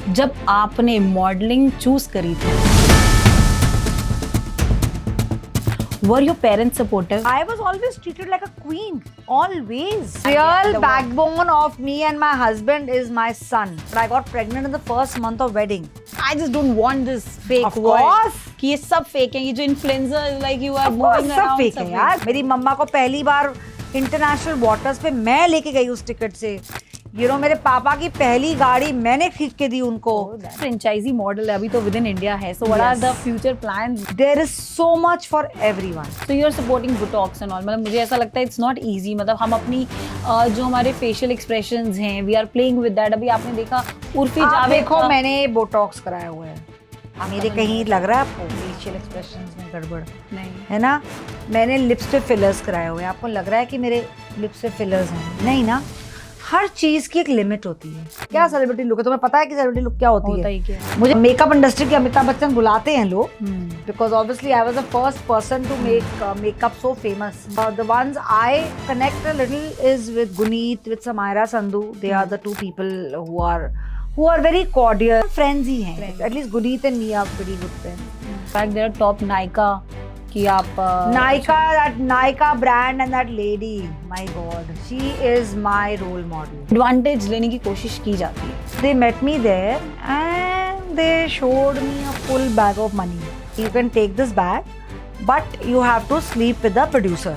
जब आपने modelling choose करी थी, were your parents supportive? I was always treated like a queen, always. Real backbone of me and my husband is my son. But I got pregnant in the first month of wedding. I just don't want this fake Of world. course. कि ये सब fake है, ये जो influencer like you are Of course, moving सब around fake है यार। मेरी मम्मा को पहली बार इंटरनेशनल वाटर्स पे मैं लेके गई उस टिकट से। मेरे पापा की पहली गाड़ी मैंने खरीद के दी उनको। फ्रेंचाइजी मॉडल अभी तो विद इन इंडिया है, so what are the future plans? There is so much for everyone. So you're supporting Botox and all. मतलब मुझे ऐसा लगता है it's not easy। मतलब हम अपनी जो हमारे facial expressions हैं, we are playing with that। अभी आपने देखा उर्फी जावेद देखो मैंने बोटॉक्स कराया हुआ है। मेरे कहीं लग रहा है आपको फेशियल एक्सप्रेशंस में गड़बड़? नहीं है ना। मैंने लिप्स पे फिलर्स कराए हुए हैं। आपको लग रहा है कि मेरे लिप्स पे फिलर्स हैं? नहीं ना। हर चीज की एक लिमिट होती है। क्या सेलिब्रिटी लुक है? तुम्हें पता है कि सेलिब्रिटी लुक क्या होती है? मुझे मेकअप इंडस्ट्री के अमिताभ बच्चन बुलाते हैं लोग, because obviously I was the first person to make makeup so famous. The once I connect a little is with Guneet, with Samaira Sandhu. They are the two people who are very cordial friends ही हैं। At least Guneet and me are pretty good friends. In fact, they are top Nykaa कि आप Nykaa brand and that lady, my God, she is my role model. Advantage लेने की कोशिश की जाती है। They met me there and they showed me a full bag of money. You can take this bag, but you have to sleep with the producer.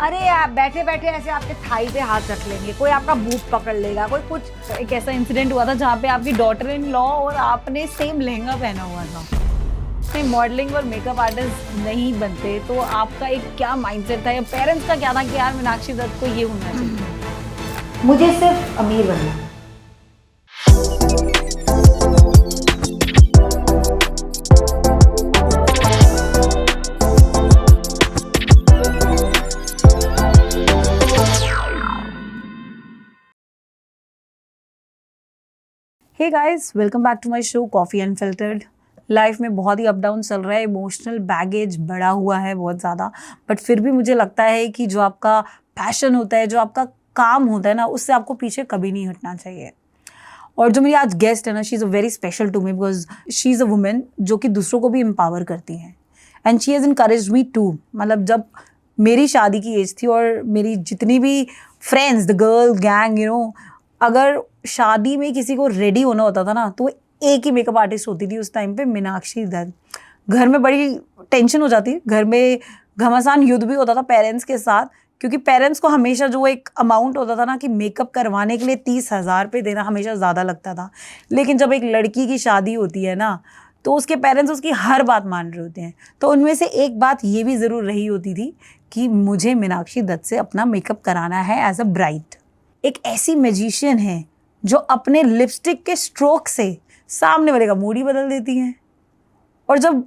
अरे आप बैठे बैठे ऐसे आपके थाई पे हाथ रख लेंगे, कोई आपका बूट पकड़ लेगा, कोई कुछ। एक ऐसा इंसिडेंट हुआ था जहाँ पे आपकी डॉटर इन लॉ और आपने सेम लहंगा पहना हुआ था। नहीं, मॉडलिंग और मेकअप आर्टिस्ट नहीं बनते तो आपका एक क्या माइंडसेट था या पेरेंट्स का क्या था कि यार मीनाक्षी दत्त को ये होना चाहिए? मुझे सिर्फ अमीर बनना है। Hey guys, welcome back to my show coffee unfiltered. Life में बहुत ही अप डाउन चल रहा है, इमोशनल बैगेज बढ़ा हुआ है बहुत ज़्यादा, बट फिर भी मुझे लगता है कि जो आपका पैशन होता है, जो आपका काम होता है ना, उससे आपको पीछे कभी नहीं हटना चाहिए। और जो मेरी आज गेस्ट है ना, she is a very special to me because she is a women जो कि दूसरों को भी एम्पावर करती हैं and she has encouraged me too. मतलब जब मेरी शादी की एज थी और मेरी जितनी भी फ्रेंड्स, द गर्ल गैंग, अगर शादी में किसी को रेडी होना होता था ना, तो एक ही मेकअप आर्टिस्ट होती थी उस टाइम पे, मीनाक्षी दत्त। घर में बड़ी टेंशन हो जाती, घर में घमासान युद्ध भी होता था पेरेंट्स के साथ, क्योंकि पेरेंट्स को हमेशा जो एक अमाउंट होता था ना कि मेकअप करवाने के लिए 30,000 रुपये देना हमेशा ज़्यादा लगता था। लेकिन जब एक लड़की की शादी होती है ना, तो उसके पेरेंट्स उसकी हर बात मान रहे होते हैं। तो उनमें से एक बात ये भी ज़रूर रही होती थी कि मुझे मीनाक्षी दत्त से अपना मेकअप कराना है एज अ ब्राइड। एक ऐसी मैजिशियन है जो अपने लिपस्टिक के स्ट्रोक से सामने वाले का मूड ही बदल देती हैं। और जब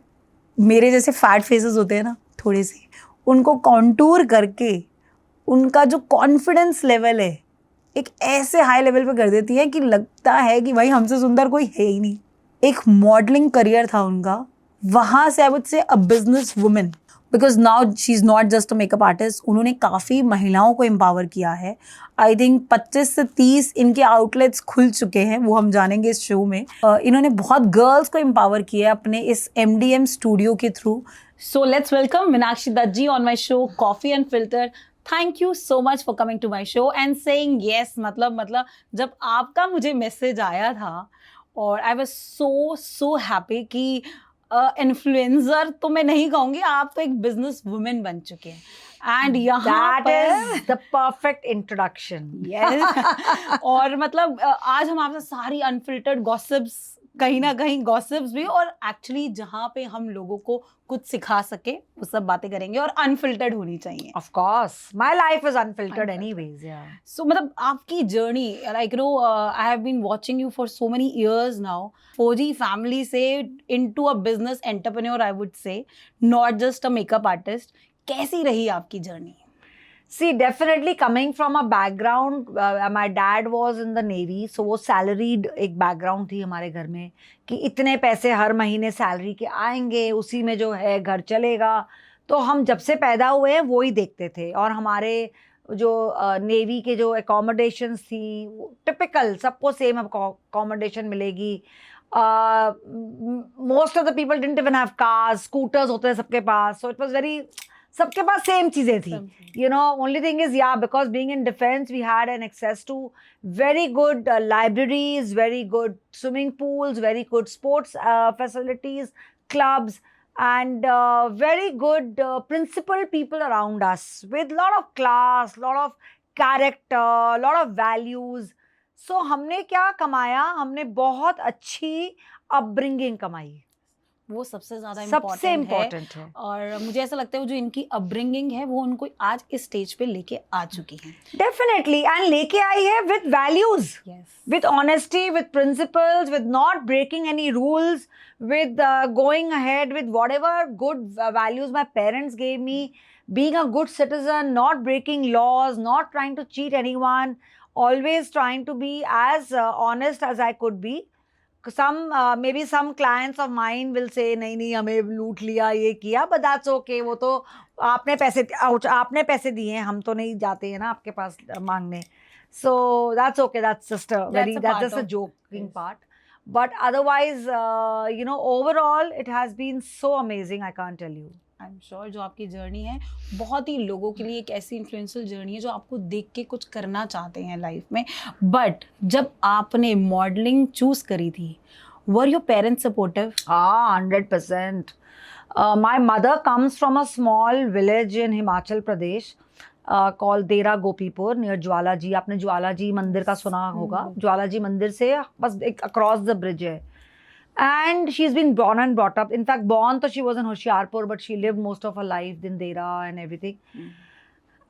मेरे जैसे फैट फेसेस होते हैं ना थोड़े से, उनको कॉन्टूर करके उनका जो कॉन्फिडेंस लेवल है एक ऐसे हाई लेवल पे कर देती है कि लगता है कि भाई हमसे सुंदर कोई है ही नहीं। एक मॉडलिंग करियर था उनका, वहाँ से I would say a business women, because now she is not just a makeup artist. उन्होंने काफ़ी महिलाओं को एम्पावर किया है। आई थिंक 25 से 30 इनके आउटलेट्स खुल चुके हैं, वो हम जानेंगे इस शो में। इन्होंने बहुत गर्ल्स को एम्पावर किया है अपने इस MDM स्टूडियो के through. So let's welcome Meenakshi Dutt ji on my show coffee unfiltered. Thank you so much for coming to my show and saying yes. मतलब जब आपका मुझे मैसेज आया था और आई वॉज सो हैप्पी कि इन्फ्लुएंसर तो मैं नहीं कहूँगी, आप तो एक बिजनेस वुमेन बन चुके हैं एंड यहाँ पर द परफेक्ट इंट्रोडक्शन। यस। और मतलब आज हम आपसे सारी अनफिल्टर्ड गॉसिप्स, कहीं ना कहीं गॉसिप्स भी, और एक्चुअली जहाँ पे हम लोगों को कुछ सिखा सके वो सब बातें करेंगे और अनफिल्टर्ड होनी चाहिए। Of course, my life is unfiltered anyways, yeah. So मतलब आपकी journey, like I have been watching you for so many years now. फौजी फैमिली से into a business entrepreneur, I would say, not just a makeup artist. कैसी रही आपकी journey? See, definitely coming from a background, my dad was in the Navy, so वो salaried एक background थी हमारे घर में कि इतने पैसे हर महीने सैलरी के आएंगे, उसी में जो है घर चलेगा। तो हम जब से पैदा हुए हैं वो ही देखते थे। और हमारे जो नेवी के जो एकोमोडेशंस थी, टिपिकल सबको सेम एकोमोडेशन मिलेगी, Most of the people didn't even have cars, scooters होते थे सबके पास, so it was very, सबके पास सेम चीजें थी. You know, only thing is, yeah, because being in defense, we had an access to very good libraries, very good swimming pools, very good sports facilities, clubs, and very good principled people around us with lot of class, lot of character, lot of values. So हमने क्या कमाया, हमने बहुत अच्छी upbringing कमाई, वो सबसे ज्यादा सबसे इम्पोर्टेंट है. और मुझे ऐसा लगता है वो जो इनकी अपब्रिंगिंग है वो उनको आज इस स्टेज पे लेके आ चुकी है. डेफिनेटली, एंड लेके आई है with values, with honesty, with principles, with not breaking any rules, with going ahead with whatever good values my parents gave me, being a good citizen, not breaking laws, not trying to cheat anyone, always trying to be as honest as I could be. Some maybe some clients of mine will say नहीं हमें लूट लिया, ये किया, but that's okay. वो तो आपने पैसे दिए हैं, हम तो नहीं जाते हैं ना आपके पास मांगने. So that's okay. That's just a joking part. But otherwise, you know, overall, it has been so amazing. I can't tell you. I am sure जो आपकी जर्नी है बहुत ही लोगों के लिए एक ऐसी इन्फ्लुएंशियल जर्नी है जो आपको देख के कुछ करना चाहते हैं लाइफ में. बट जब आपने मॉडलिंग चूज करी थी, were your parents supportive? 100%. My mother comes from a small village in Himachal Pradesh called Dera Gopipur near Jwala ji. आपने ज्वाला जी मंदिर का सुना होगा. ज्वाला जी मंदिर से बस एक across the bridge है. And she's been born and brought up. In fact, born तो she was in Hoshiarpur, but she lived most of her life in Dera and everything.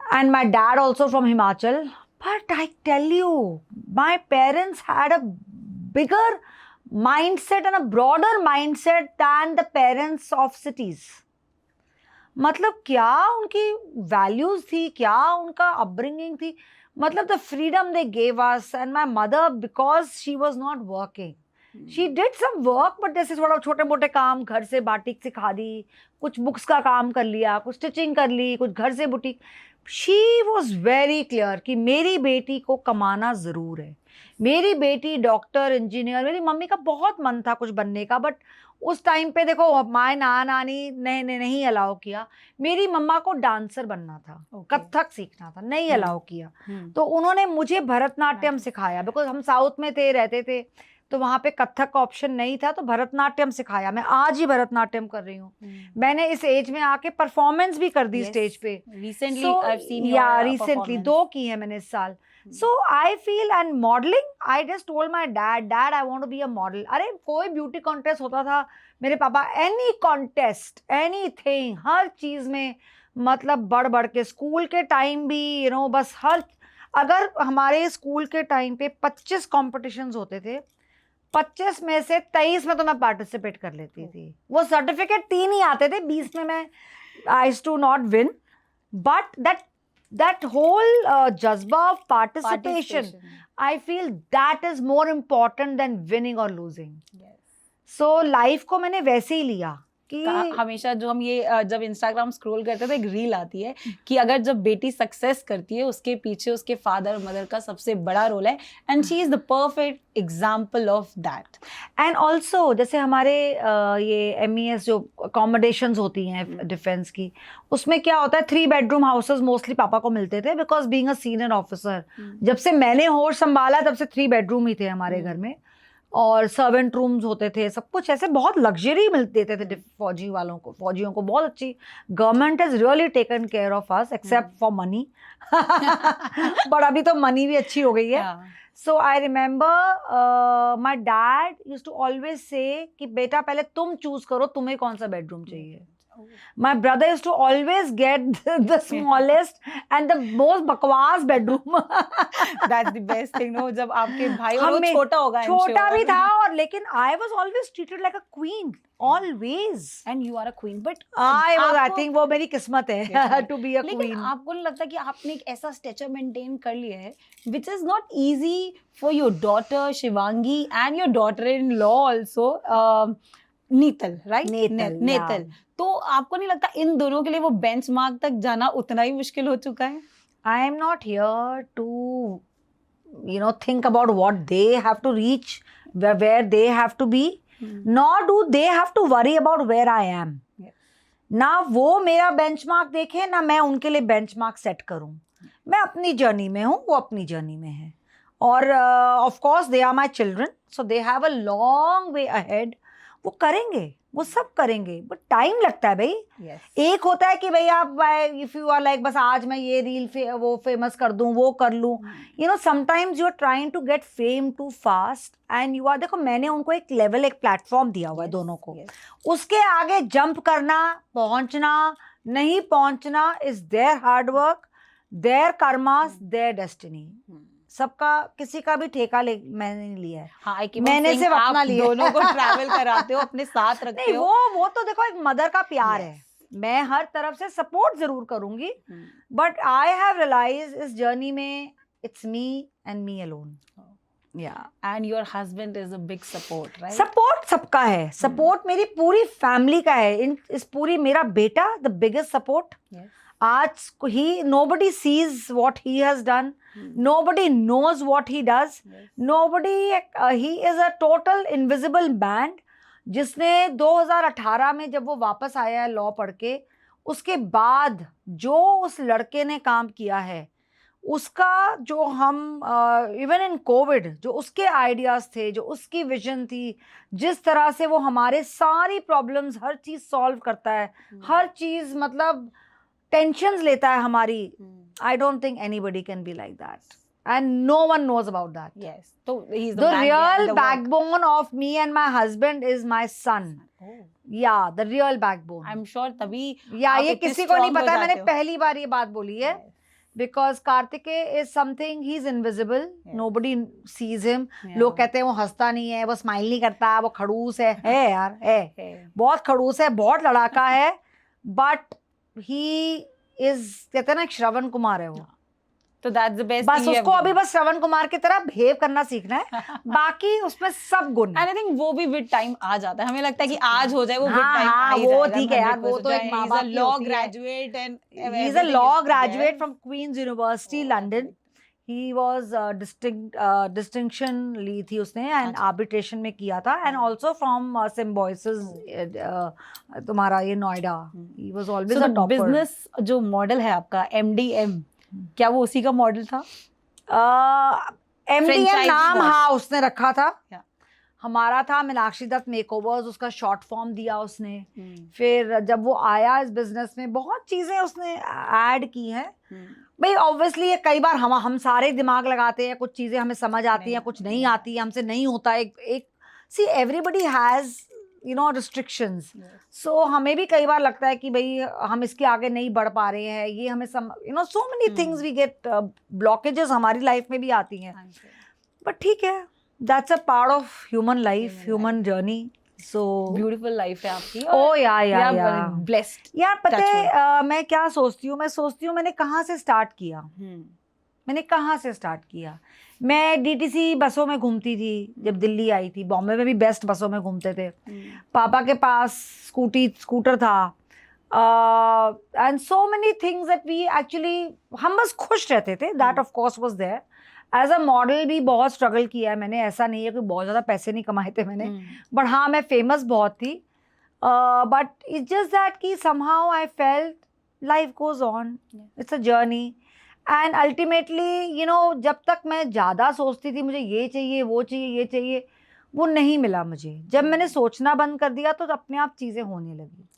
And my dad also from Himachal. But I tell you, my parents had a bigger mindset and a broader mindset than the parents of cities. मतलब क्या उनकी values थी, क्या उनका upbringing थी, मतलब the freedom they gave us. And my mother, because she was not working, she did some work, but जैसे थोड़ा छोटे मोटे काम घर से बाटिक सिखा दी, कुछ बुक्स का काम कर लिया, कुछ स्टिचिंग कर ली, कुछ घर से boutique. She was very clear कि मेरी बेटी को कमाना ज़रूर है, मेरी बेटी डॉक्टर, इंजीनियर. मेरी मम्मी का बहुत मन था कुछ बनने का, बट उस टाइम पे देखो माँ नानी नहीं अलाउ किया. मेरी मम्मा को डांसर बनना था, कथक सीखना था, नहीं अलाउ किया. तो उन्होंने मुझे भरतनाट्यम सिखाया, बिकॉज हम साउथ में रहते थे तो वहाँ पे कथक का ऑप्शन नहीं था, तो भरतनाट्यम सिखाया. मैं आज ही भरतनाट्यम कर रही हूँ. मैंने इस एज में आके परफॉर्मेंस भी कर दी स्टेज पे. रिसेंटली 2 की है मैंने इस साल. So I feel, and modeling, I just told my dad, I want to be a model. अरे कोई ब्यूटी कॉन्टेस्ट होता था, मेरे पापा any contest, anything, हर चीज़ में मतलब बढ़ के. स्कूल के टाइम भी you know, बस अगर हमारे स्कूल के टाइम पे 25 कॉम्पिटिशन्स होते थे, 25 में से 23 में तो मैं पार्टिसिपेट कर लेती थी. वो सर्टिफिकेट 3 ही आते थे, 20 में मैं I used to not win, but that whole jazba of participation, I feel that is more important than winning or losing. So life को मैंने वैसे ही लिया कि हमेशा जो हम ये जब इंस्टाग्राम स्क्रॉल करते हैं तो एक रील आती है कि अगर जब बेटी सक्सेस करती है उसके पीछे उसके फादर मदर का सबसे बड़ा रोल है, and she is the perfect example of that. And also जैसे हमारे ये MES जो अकोमोडेशंस होती हैं डिफेंस की, उसमें क्या होता है 3 बेडरूम हाउसेस मोस्टली पापा को मिलते थे, because being a senior officer. जब से मैंने होश संभाला तब से 3 बेडरूम ही थे हमारे घर में, और सर्वेंट रूम्स होते थे, सब कुछ ऐसे बहुत लग्जरी मिलते थे फौजियों को बहुत अच्छी. Government has really taken care of us except for money, but अभी तो मनी भी अच्छी हो गई है. So I remember my dad used to always say कि बेटा पहले तुम चूज करो तुम्हें कौन सा बेडरूम चाहिए. My brother used to always get the smallest and the most बकवास bedroom. That's the best thing, no? जब आपके भाई और वो छोटा होगा, छोटा भी था, और लेकिन I was always treated like a queen, always. And you are a queen, but I think वो मेरी किस्मत है to be a queen. लेकिन आपको नहीं लगता कि आपने एक ऐसा स्टेचर मेंटेन कर लिया है which is not easy for your daughter Shivangi and your daughter-in-law also, Neetal, right? Netal. तो आपको नहीं लगता इन दोनों के लिए वो बेंचमार्क तक जाना उतना ही मुश्किल हो चुका है? I am not here to you know think about what they have to reach. where they have to be, nor do they have to worry about where I am. ना वो मेरा बेंचमार्क देखे, ना मैं उनके लिए बेंचमार्क सेट करूं. मैं अपनी जर्नी में हूँ, वो अपनी जर्नी में है. और of course they are my children, so they have a long way ahead. वो करेंगे, वो सब करेंगे, बट टाइम लगता है भाई. एक होता है कि भाई आप इफ यू आर लाइक बस आज मैं ये रील वो फेमस कर दूं, वो कर लूं. You know sometimes you are trying to get fame too fast and you are, देखो मैंने उनको एक लेवल, एक प्लेटफॉर्म दिया हुआ है दोनों को. उसके आगे जंप करना, पहुंचना, नहीं पहुंचना is there hard work, there karmas, there destiny. सबका, किसी का भी ठेका मैंने नहीं लिया है. हाँ, मैंने सिर्फ अपना लिया. दोनों को ट्रैवल कराते हो, अपने साथ रखते हो. वो तो देखो एक मदर का प्यार है. मैं हर तरफ से सपोर्ट जरूर करूंगी, बट आई हैव रियलाइज इस जर्नी में it's me and me alone. And your husband is a big support, right? Support सबका है. सपोर्ट मेरी पूरी फैमिली का है. इस पूरी, मेरा बेटा द बिगेस्ट सपोर्ट. आज nobody sees what he has done, nobody knows what he does, nobody, he is a total invisible man. जिसने 2018 में जब वो वापस आया है लॉ पढ़ के, उसके बाद जो उस लड़के ने काम किया है, उसका जो हम इवन इन कोविड जो उसके आइडियाज थे, जो उसकी विजन थी, जिस तरह से वो हमारे सारी प्रॉब्लम्स, हर चीज सॉल्व करता है, हर चीज मतलब टेंशन्स लेता है हमारी. I don't think anybody can be like that and no one knows about that. Yes, तो he is the real backbone of me and my husband is my son. Yeah the real backbone. I am sure तभी ये किसी को नहीं पता है. मैंने पहली बार ये बात बोली है. Because Kartikeya is something, he is invisible, nobody seize him. लोग कहते हैं वो हंसता नहीं है, वो स्माइल नहीं करता, वो खड़ूस है यार, है बहुत खड़ूस है, बहुत लड़ाका है, बट ही इज, कहते हैं ना श्रवण कुमार है वो. तो दैट्स द बेस्ट. बस उसको अभी बस श्रवण कुमार की तरह बिहेव करना सीखना है. बाकी उसमें सब गुण है. आई थिंक वो भी विद टाइम आ जाता है. हमें लगता है कि आज हो जाए, वो विद टाइम आ ही जाएगा. वो ठीक है यार, वो तो एक माँ बाप law graduate and he is a law graduate from Queens University London. He was distinction ली थी उसने एंड आर्बिट्रेशन में किया था, एंड आल्सो फ्रॉम सिम्बोसिस तुम्हारा ये Noida. He was always a topper. Business जो मॉडल है आपका MDM, क्या वो उसी का मॉडल था? MDM नाम हाँ उसने रखा था. हमारा था मीनाक्षी दत्त मेकओवर्स, उसका शॉर्ट फॉर्म दिया उसने. फिर जब वो आया इस बिजनेस में, बहुत चीजें उसने ऐड की हैं. भाई ऑब्वियसली ये कई बार हम सारे दिमाग लगाते हैं, कुछ चीजें हमें समझ आती हैं, कुछ नहीं आती है, हमसे नहीं होता. एक see everybody has you know restrictions. So हमें भी कई बार लगता है कि भाई हम इसके आगे नहीं बढ़ पा रहे हैं, ये हमें you know so many things we get, blockages हमारी लाइफ में भी आती हैं. बट ठीक है, that's a part of human life, human journey. So beautiful life है आपकी. या ब्लेस्ड. यार पता है मैं क्या सोचती हूँ, मैंने कहाँ से स्टार्ट किया. मैं DTC बसों में घूमती थी जब दिल्ली आई थी. बॉम्बे में भी बेस्ट बसों में घूमते थे. पापा के पास स्कूटर था. And so many things that we actually, हम बस खुश रहते थे. That of course was there. As a model भी बहुत स्ट्रगल किया है मैंने. ऐसा नहीं है कि बहुत ज़्यादा पैसे नहीं कमाए थे मैंने, बट हाँ मैं फेमस बहुत थी. बट इट्स जस्ट दैट कि somehow I felt life goes on, it's a journey. And ultimately you know जब तक मैं ज़्यादा सोचती थी मुझे ये चाहिए, वो चाहिए, ये चाहिए, वो नहीं मिला मुझे. जब मैंने सोचना बंद कर दिया तो अपने आप चीज़ें होने लगी.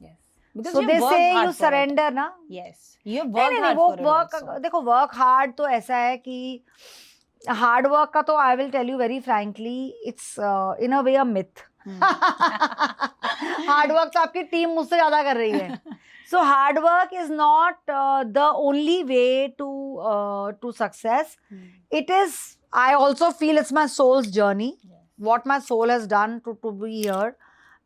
So they say you surrender ना. Yes. You work hard वो for it वर्क also. देखो वर्क हार्ड तो ऐसा है कि हार्ड वर्क का तो I will tell you very frankly it's in a way a myth. Hard work तो आपकी टीम मुझसे ज्यादा कर रही है. So hard work is not the only way to success. It is, I also feel it's my soul's journey, what my soul has done to be here.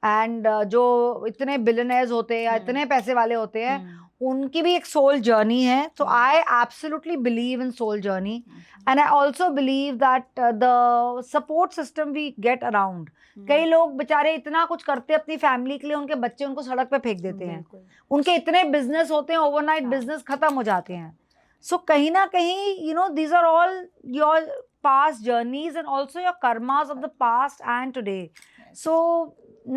And जो इतने billionaires होते हैं या इतने पैसे वाले होते हैं, उनकी भी एक सोल जर्नी है. So I absolutely believe in soul journey. And I also believe that the support system we get around. कई लोग बेचारे इतना कुछ करते हैं अपनी फैमिली के लिए, उनके बच्चे उनको सड़क पे फेंक देते हैं. उनके इतने बिजनेस होते हैं, ओवरनाइट बिजनेस खत्म हो जाते हैं. सो कहीं ना कहीं you know these are all your past journeys and also your karmas of the past and today. So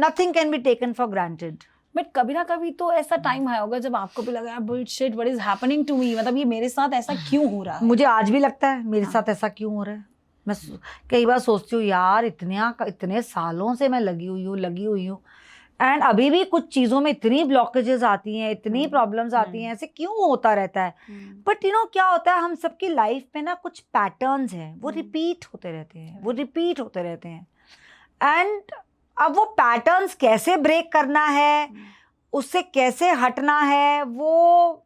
nothing can be taken for granted. But कभी ना कभी तो ऐसा टाइम आया होगा जब आपको भी लगा यार bullshit, what is happening to me, मतलब ये मेरे साथ ऐसा क्यों हो रहा है? मुझे आज भी लगता है मेरे साथ ऐसा क्यों हो रहा है। मैं कई बार सोचती हूँ यार इतने सालों से मैं लगी हुई हूँ एंड अभी भी कुछ चीज़ों में इतनी ब्लॉकेजेस आती हैं, इतनी प्रॉब्लम्स आती हैं, ऐसे क्यों होता रहता है। बट क्या होता है, हम सबकी लाइफ में ना कुछ पैटर्न्स हैं, वो रिपीट होते रहते हैं एंड अब वो पैटर्न्स कैसे ब्रेक करना है, उससे कैसे हटना है, वो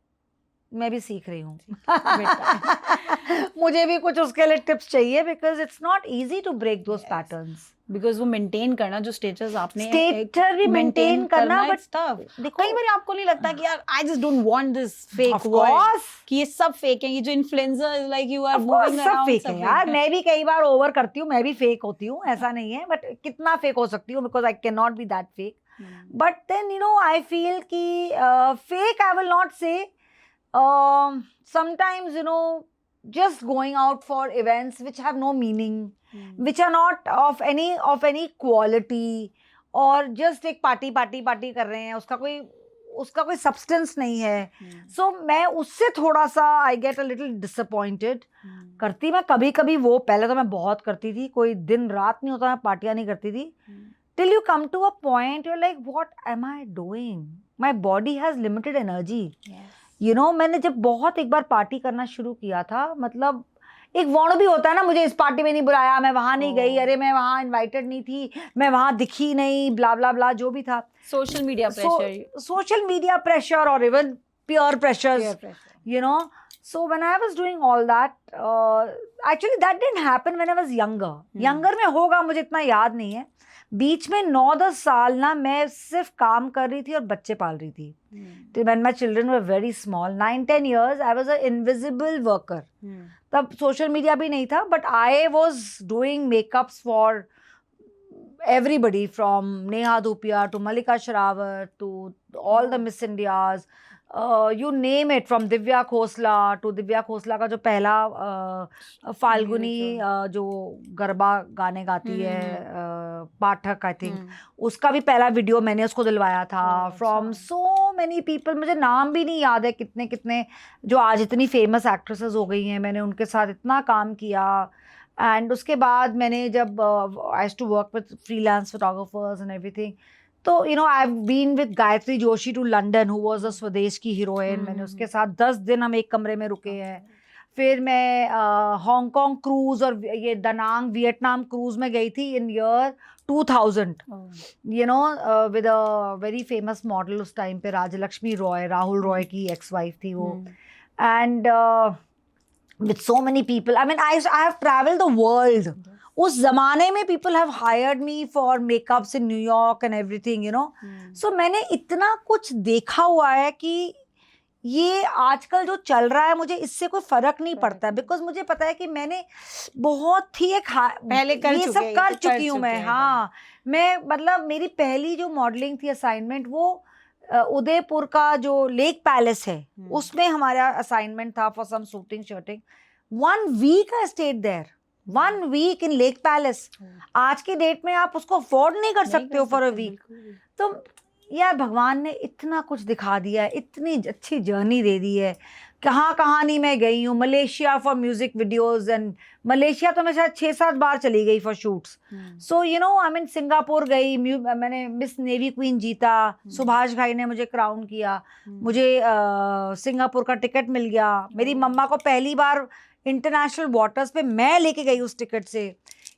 मैं भी सीख रही हूँ। मुझे भी कुछ उसके लिए टिप्स चाहिए because it's not easy to break those patterns. Because वो मेंटेन करना, जो स्टेटस आपने स्टेटस भी मेंटेन करना, बट कई बार आपको नहीं लगता कि यार I just don't want this fake world, कि ये सब फेक है, ये जो influencers like you are moving सब फेक है यार। मैं भी कई बार ओवर करती हूँ, मैं भी फेक होती हूँ, ऐसा नहीं है, बट कितना फेक हो सकती हूँ because I can not be that fake. But then I feel कि fake I will not say, sometimes just going out for events which have no meaning, which are not of any quality, और just एक party कर रहे हैं, उसका कोई substance नहीं है। सो मैं उससे थोड़ा सा I get a little disappointed. करती मैं कभी वो, पहले तो मैं बहुत करती थी, कोई दिन रात नहीं होता मैं पार्टियां नहीं करती थी, till you come to a point you're like what am I doing, my body has limited energy। मैंने जब बहुत एक बार पार्टी करना शुरू किया था, मतलब एक वांट भी होता है ना, मुझे इस पार्टी में नहीं बुलाया, मैं वहां नहीं गई, अरे मैं वहां इनवाइटेड नहीं थी, मैं वहां दिखी नहीं, ब्ला ब्ला ब्ला, जो भी था, सोशल मीडिया प्रेशर और even peer pressures, so when I was doing all that, actually that didn't happen when I was younger में होगा, मुझे इतना याद नहीं है। बीच में 9-10 साल ना मैं सिर्फ काम कर रही थी और बच्चे पाल रही थी। When my children were very small, 9-10 years, I was an invisible worker। तब सोशल मीडिया भी नहीं था, but I was doing makeups for everybody from Neha Dhupia to Malika Sherawat to all the Miss Indias, you name it, from Divya Khosla to Divya Khosla का जो पहला फाल्गुनी जो गरबा गाने गाती है, पाठक आई थिंक, उसका भी पहला वीडियो मैंने उसको दिलवाया था। फ्रॉम सो मेनी पीपल, मुझे नाम भी नहीं याद है कितने कितने जो आज इतनी फेमस एक्ट्रेसेस हो गई हैं, मैंने उनके साथ इतना काम किया। एंड उसके बाद मैंने जब I have to work with freelance photographers and everything, तो I have been with Gayatri Joshi to London, who was the Swades की हीरोइन। मैंने उसके साथ 10 दिन हम एक कमरे में रुके हैं। फिर मैं हांगकांग क्रूज और ये दनांग वियतनाम क्रूज में गई थी in year 2000, with a very famous model उस टाइम पे, राजलक्ष्मी रॉय, राहुल रॉय की एक्स वाइफ थी वो। And with so many people, I mean I have traveled the world। उस जमाने में people have hired me for makeups in New York and everything, so मैंने इतना कुछ देखा हुआ है कि ये आजकल जो चल रहा है मुझे इससे कोई फर्क नहीं पड़ता है, बिकॉज मुझे पता है कि मैंने बहुत ही पहले ये सब कर चुकी हूँ मैं। हाँ, मैं मतलब मेरी पहली जो मॉडलिंग थी असाइनमेंट, वो उदयपुर का जो लेक पैलेस है उसमें हमारा असाइनमेंट था for some shooting shooting. 1 week I stayed there, 1 week in Lake Palace. आज की डेट में आप उसको अफोर्ड नहीं कर सकते हो फॉर अ वीक। तो यार भगवान ने इतना कुछ दिखा दिया है, इतनी अच्छी जर्नी दे दी है, कहाँ नहीं मैं गई हूँ। Malaysia for music videos, and Malaysia तो मैं शायद 6-7 बार चली गई for shoots. So I mean Singapore गई, मैंने मिस नेवी क्वीन जीता, सुभाष भाई ने मुझे क्राउन किया, मुझे सिंगापुर का टिकट मिल गया। मेरी मम्मा को पहली बार इंटरनेशनल वाटर्स पे मैं लेके गई उस टिकट से।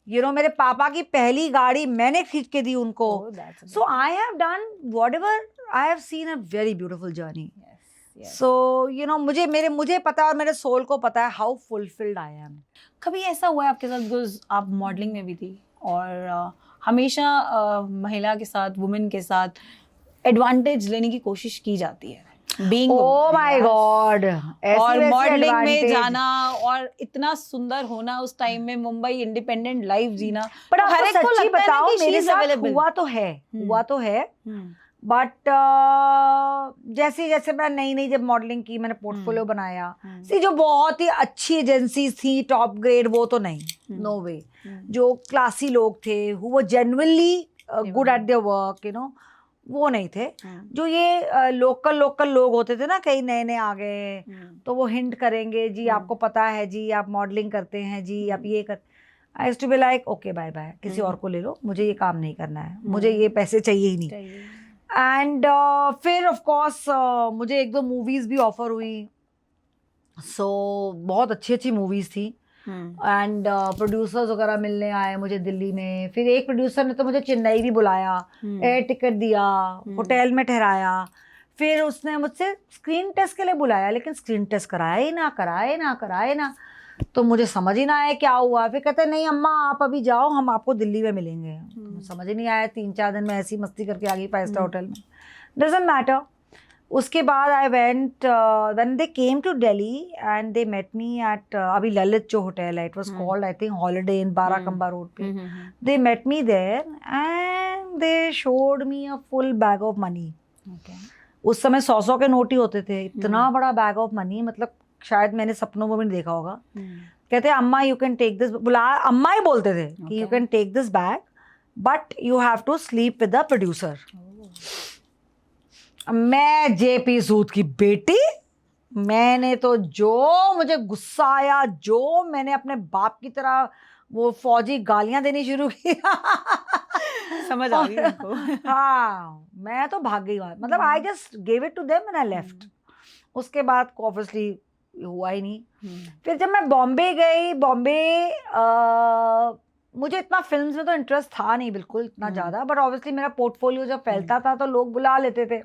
मेरे पापा की पहली गाड़ी मैंने खींच के दी उनको। So I have done whatever, I have seen a very beautiful journey. So मुझे पता है और मेरे सोल को पता है हाउ फुलफिल्ड आई एम। कभी ऐसा हुआ है आपके साथ, बिकॉज आप मॉडलिंग में भी थी और हमेशा महिला के साथ, वुमेन के साथ एडवांटेज लेने की कोशिश की जाती है, बीइंग ओह माय गॉड, और मॉडलिंग में जाना और इतना सुंदर होना, उस टाइम में मुंबई इंडिपेंडेंट लाइफ जीना। पर हर एक को सच्ची बताओ, मेरे साथ हुआ तो है बट जैसे जैसे मैं नई जब मॉडलिंग की, मैंने पोर्टफोलियो बनाया, सी जो बहुत ही अच्छी एजेंसीज थी टॉप ग्रेड, वो तो नहीं, नो वे। जो क्लासी लोग थे, who were genuinely good at their work, you know, वो नहीं थे। जो ये लोकल लोग होते थे ना, कई नए नए आ गए, तो वो हिंट करेंगे, जी आपको पता है, जी आप मॉडलिंग करते हैं, जी आप ये कर। I used to be like okay bye bye, किसी और को ले लो, मुझे ये काम नहीं करना है, मुझे ये पैसे चाहिए ही नहीं। एंड फिर ऑफ कोर्स मुझे एक दो मूवीज भी ऑफर हुई, सो बहुत अच्छी अच्छी मूवीज थी। एंड प्रोड्यूसर्स वगैरह मिलने आए मुझे दिल्ली में। फिर एक प्रोड्यूसर ने तो मुझे चेन्नई भी बुलाया, एयर टिकट दिया, होटल में ठहराया। फिर उसने मुझसे स्क्रीन टेस्ट के लिए बुलाया, लेकिन स्क्रीन टेस्ट कराए ना, तो मुझे समझ ही ना आया क्या हुआ। फिर कहते नहीं अम्मा आप अभी जाओ, हम आपको दिल्ली में मिलेंगे। तो समझ ही नहीं आया, 3-4 दिन में ऐसी मस्ती करके आ गई 5 स्टार होटल में। Doesn't matter. उसके बाद I went, when they came to Delhi and they met me at अभी ललित जो होटल है, it was called I think Holiday Inn Barakhamba Road पे। They met me there and they showed me a full bag of money. उस समय 100 के note ही होते थे, इतना बड़ा बैग ऑफ मनी, मतलब शायद मैंने सपनों में भी नहीं देखा होगा। कहते अम्मा यू कैन टेक दिस, बुला अम्मा ही बोलते थे कि you can take this bag but you have to sleep with the producer. मैं जेपी सूद की बेटी, मैंने तो जो मुझे गुस्सा आया, जो मैंने अपने बाप की तरह वो फौजी गालियां देनी शुरू की। समझ आ गई उनको। हाँ, मैं तो भाग गई वहां, मतलब I just gave it to them and I left. उसके बाद ऑब्वियसली हुआ ही नहीं। फिर जब मैं बॉम्बे गई, मुझे इतना फिल्म्स में तो इंटरेस्ट था नहीं बिल्कुल इतना ज़्यादा, बट ऑब्वियसली मेरा पोर्टफोलियो जब फैलता था तो लोग बुला लेते थे।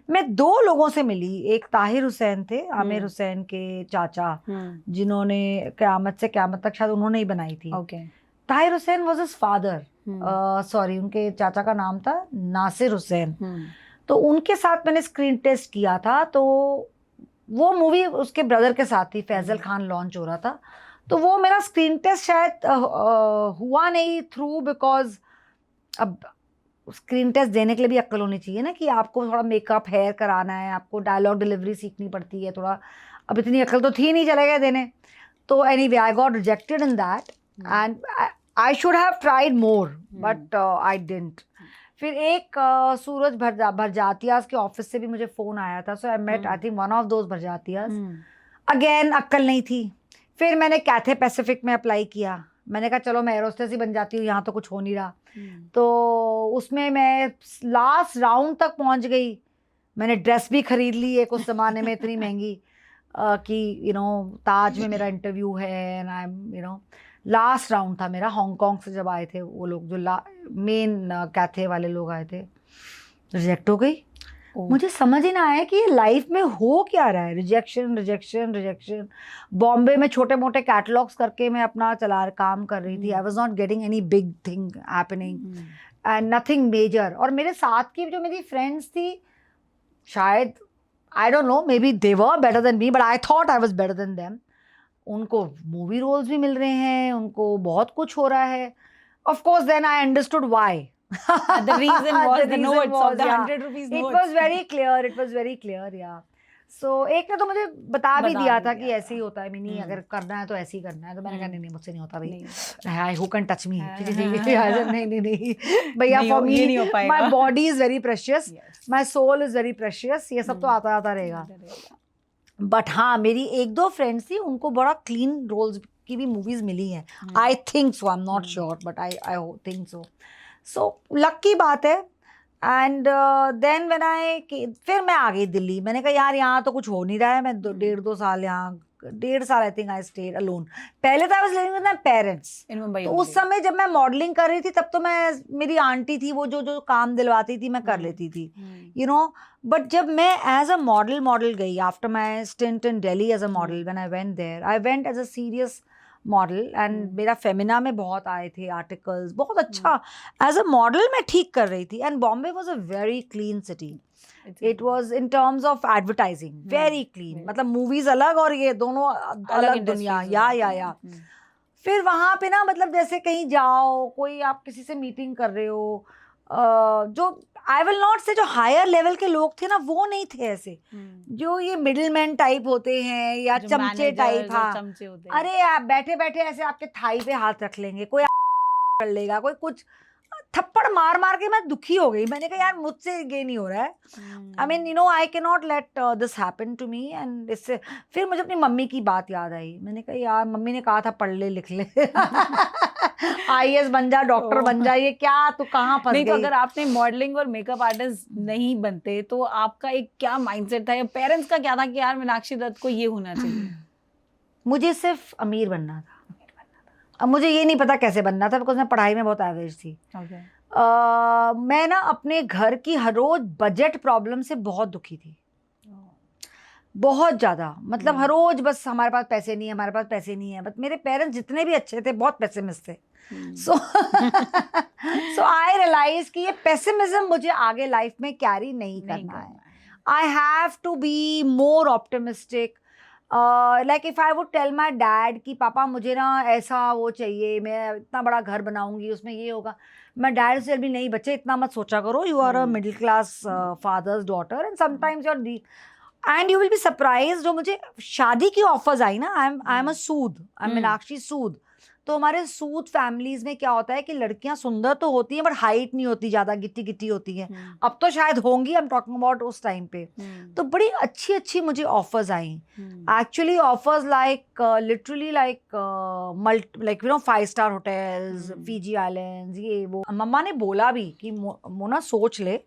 मैं 2 लोगों से मिली, एक ताहिर हुसैन थे, आमिर हुसैन के चाचा, जिन्होंने क़यामत से क़यामत तक शायद उन्होंने ही बनाई थी। Tahir Hussain was his father, sorry उनके चाचा का नाम था नासिर हुसैन। तो उनके साथ मैंने स्क्रीन टेस्ट किया था, तो वो मूवी उसके ब्रदर के साथ थी, फैजल खान लॉन्च हो रहा था। तो वो मेरा स्क्रीन टेस्ट शायद हुआ नहीं थ्रू, बिकॉज अब स्क्रीन टेस्ट देने के लिए भी अक्ल होनी चाहिए ना, कि आपको थोड़ा मेकअप हेयर कराना है, आपको डायलॉग डिलीवरी सीखनी पड़ती है थोड़ा। अब इतनी अक्ल तो थी नहीं, चले गए देने। तो anyway I got rejected in that and I should have tried more but I didn't. फिर एक सूरज भरजातियास के ऑफिस से भी मुझे फ़ोन आया था, so I met I think one of those Barjatyas. Again अक्ल नहीं थी। फिर मैंने कैथे पैसिफिक में अप्लाई किया, मैंने कहा चलो मैं एरोस्टेस ही बन जाती हूँ, यहाँ तो कुछ हो नहीं रहा। तो उसमें मैं लास्ट राउंड तक पहुँच गई। मैंने ड्रेस भी खरीद ली एक उस ज़माने में इतनी महंगी कि यू नो ताज में मेरा इंटरव्यू है and I am you know last round था मेरा। हांगकांग से जब आए थे वो लोग, जो मेन कैथे वाले लोग आए थे, रिजेक्ट हो गई। मुझे समझ ही ना आया कि ये लाइफ में हो क्या रहा है, रिजेक्शन। बॉम्बे में छोटे मोटे कैटलॉग्स करके मैं अपना काम कर रही थी। I was not getting any big thing happening and nothing major. और मेरे साथ की जो मेरी फ्रेंड्स थी, शायद I don't know, maybe they were better than me but I thought I was better than them. उनको मूवी रोल्स भी मिल रहे हैं, उनको बहुत कुछ हो रहा है। Of course then I understood why. The reason was the notes of the 100 rupees notes. It was very clear, yeah. So एक ने तो मुझे बता भी दिया था कि ऐसे ही होता है मिनी, अगर करना है तो ऐसे ही करना है। तो मैंने कहा नहीं मुझसे नहीं होता भाई, who can touch me? नहीं भैया, for me my body is very precious, my soul is very precious, ये सब तो आता रहेगा। बट हाँ, मेरी 1-2 फ्रेंड्स थी, उनको बड़ा क्लीन रोल्स की भी मूवीज मिली हैं। I think so, I am not sure but I think so. So lucky बात है। एंड देन व्हेन फिर मैं आ गई दिल्ली। मैंने कहा यार यहाँ तो कुछ हो नहीं रहा है। मैं 1.5-2 साल यहाँ, 1.5 साल आई थिंक आई स्टेड अलोन। पहले तो I was living with my parents इन मुंबई। तो उस समय जब मैं मॉडलिंग कर रही थी, तब तो मैं, मेरी आंटी थी वो जो काम दिलवाती थी मैं कर लेती थी, यू नो। बट जब मैं एज अ मॉडल गई, after my stint in Delhi as a model, when I went there, I went as a serious model and मेरा फेमिना में बहुत आए थे आर्टिकल्स, बहुत अच्छा। एज अ मॉडल मैं ठीक कर रही थी। And Bombay was a very clean city. It was in terms of advertising very clean, मतलब मूवीज अलग और ये दोनों अलग दुनिया। या फिर वहाँ पे ना, मतलब जैसे कहीं जाओ, कोई आप किसी से मीटिंग कर रहे हो, जो आई विल नॉट से जो हायर लेवल के लोग थे ना वो नहीं थे ऐसे, जो ये मिडिल मैन टाइप होते हैं या चमचे टाइप। हाँ चमचे होते हैं। अरे आप बैठे बैठे ऐसे आपके थाई पे हाथ रख लेंगे, कोई कर लेगा, कोई कुछ थप्पड़ मार मार के मैं दुखी हो गई। मैंने कहा यार मुझसे ये नहीं हो रहा है। I mean you know I can not let this happen to me. And इससे फिर मुझे अपनी मम्मी की बात याद आई। मैंने कहा यार मम्मी ने कहा था पढ़ ले लिख ले IAS बन जा, डॉक्टर बन जा, ये क्या तू कहाँ फंस गई। नहीं तो अगर आपने मॉडलिंग और मेकअप आर्टिस्ट नहीं बनते तो आपका एक क्या माइंडसेट था या पेरेंट्स का क्या था कि यार मीनाक्षी दत्त को ये होना चाहिए? मुझे सिर्फ अमीर बनना था। अब मुझे ये नहीं पता कैसे बनना था, बिकॉज मैं पढ़ाई में बहुत एवरेज थी। मैं ना अपने घर की हर रोज बजट प्रॉब्लम से बहुत दुखी थी, बहुत ज़्यादा। मतलब हर रोज बस हमारे पास पैसे नहीं है, हमारे पास पैसे नहीं है। बट मेरे पेरेंट्स जितने भी अच्छे थे बहुत पेसिमिस्ट थे। सो आई रियलाइज कि ये पेसिमिज्म मुझे आगे लाइफ में कैरी नहीं करना है। I have to be more optimistic. Like if I would tell my dad कि पापा मुझे ना ऐसा वो चाहिए, मैं इतना बड़ा घर बनाऊंगी, उसमें ये होगा, मैं डैड से भी नहीं बच्चे इतना मत सोचा करो, you are a middle class father's daughter and sometimes your and you will be surprise. जो मुझे शादी की ऑफर्स आई ना, I am a Sood, I am Meenakshi Sood. तो हमारे सूद फैमिलीज में क्या होता है कि लड़कियां सुंदर तो होती हैं बट हाइट नहीं होती, ज्यादा गिट्टी गिट्टी होती हैं। अब तो शायद होंगी, आई एम टॉकिंग अबाउट उस टाइम पे। तो बड़ी अच्छी अच्छी मुझे offers I, actually offers like literally like like you no 5-star hotels, Fiji islands, ये वो। मम्मा ने बोला भी कि मोना सोच ले,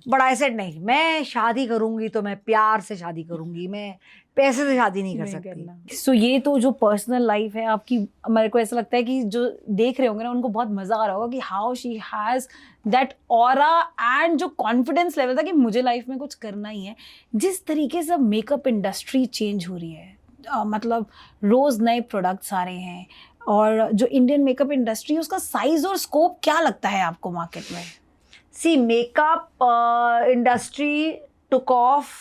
बट आई सेड नहीं, मैं शादी करूंगी तो मैं प्यार से शादी करूंगी, मैं पैसे से शादी नहीं कर सकती। सो ये तो जो पर्सनल लाइफ है आपकी, मेरे को ऐसा लगता है कि जो देख रहे होंगे ना उनको बहुत मजा आ रहा होगा कि how she has that aura and जो कॉन्फिडेंस लेवल था कि मुझे लाइफ में कुछ करना ही है। जिस तरीके से मेकअप इंडस्ट्री चेंज हो रही है, मतलब रोज नए प्रोडक्ट्स आ रहे हैं, और जो इंडियन मेकअप इंडस्ट्री है उसका साइज और स्कोप क्या लगता है आपको मार्केट में? See makeup industry took off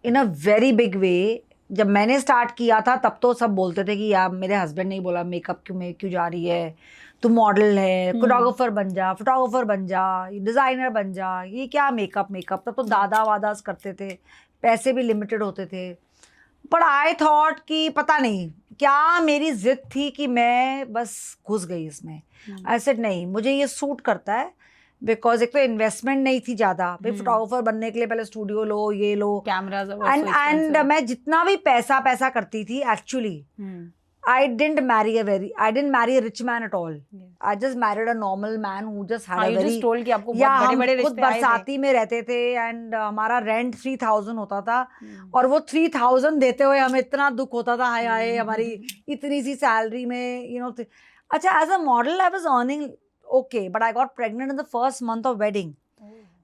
in a very big way. जब मैंने स्टार्ट किया था तब तो सब बोलते थे कि यार, मेरे हस्बैंड ने ही बोला मेकअप क्यों जा रही है, तू मॉडल है, कोरियोग्राफर बन जा, फोटोग्राफर बन जा, डिज़ाइनर बन जा, ये क्या मेकअप। तब तो दादा वादास करते थे, पैसे भी लिमिटेड होते थे। बट आई थॉट कि पता नहीं क्या मेरी जिद थी कि मैं बस घुस गई इसमें। आई सेड नहीं, मुझे ये सूट करता है, बिकॉज एक तो इन्वेस्टमेंट नहीं थी ज़्यादा। भाई फोटोग्राफर बनने के लिए पहले स्टूडियो लो, ये लो, कैमरास, एंड मैं जितना भी पैसा करती थी, actually I didn't marry a rich man at all. I just married a normal man who just had a very, just told कि आपको बहुत बड़े-बड़े रिश्ते आए थे। खुद बरसाती में रहते थे एंड हमारा रेंट 3000 होता था और वो 3000 देते हुए हमें इतना दुख होता था, हाय हाय हमारी इतनी सी सैलरी में, यू नो। अच्छा, as a model I was earning okay, but I got pregnant in the first month of wedding.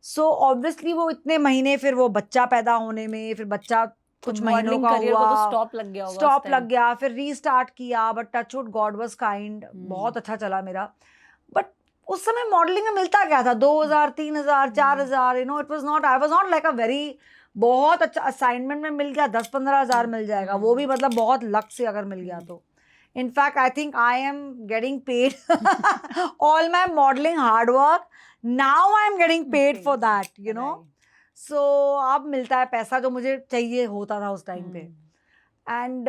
So obviously वो इतने महीने, फिर वो बच्चा पैदा होने में, फिर बच्चा कुछ महीनों का हुआ, तो स्टॉप लग गया, फिर रीस्टार्ट किया, but touch wood god was kind, बहुत अच्छा चला मेरा। बट उस समय मॉडलिंग में मिलता क्या था, 2000, 3000, 4000, you know, it was not, I was not like a very, बहुत अच्छा असाइनमेंट में मिल गया 10-15 हज़ार मिल जाएगा, वो भी मतलब बहुत लक से अगर मिल गया तो। In fact I think I am getting paid all my modelling hard work, now I am getting paid for that, you know. So अब मिलता है पैसा जो मुझे चाहिए होता था उस टाइम पे। And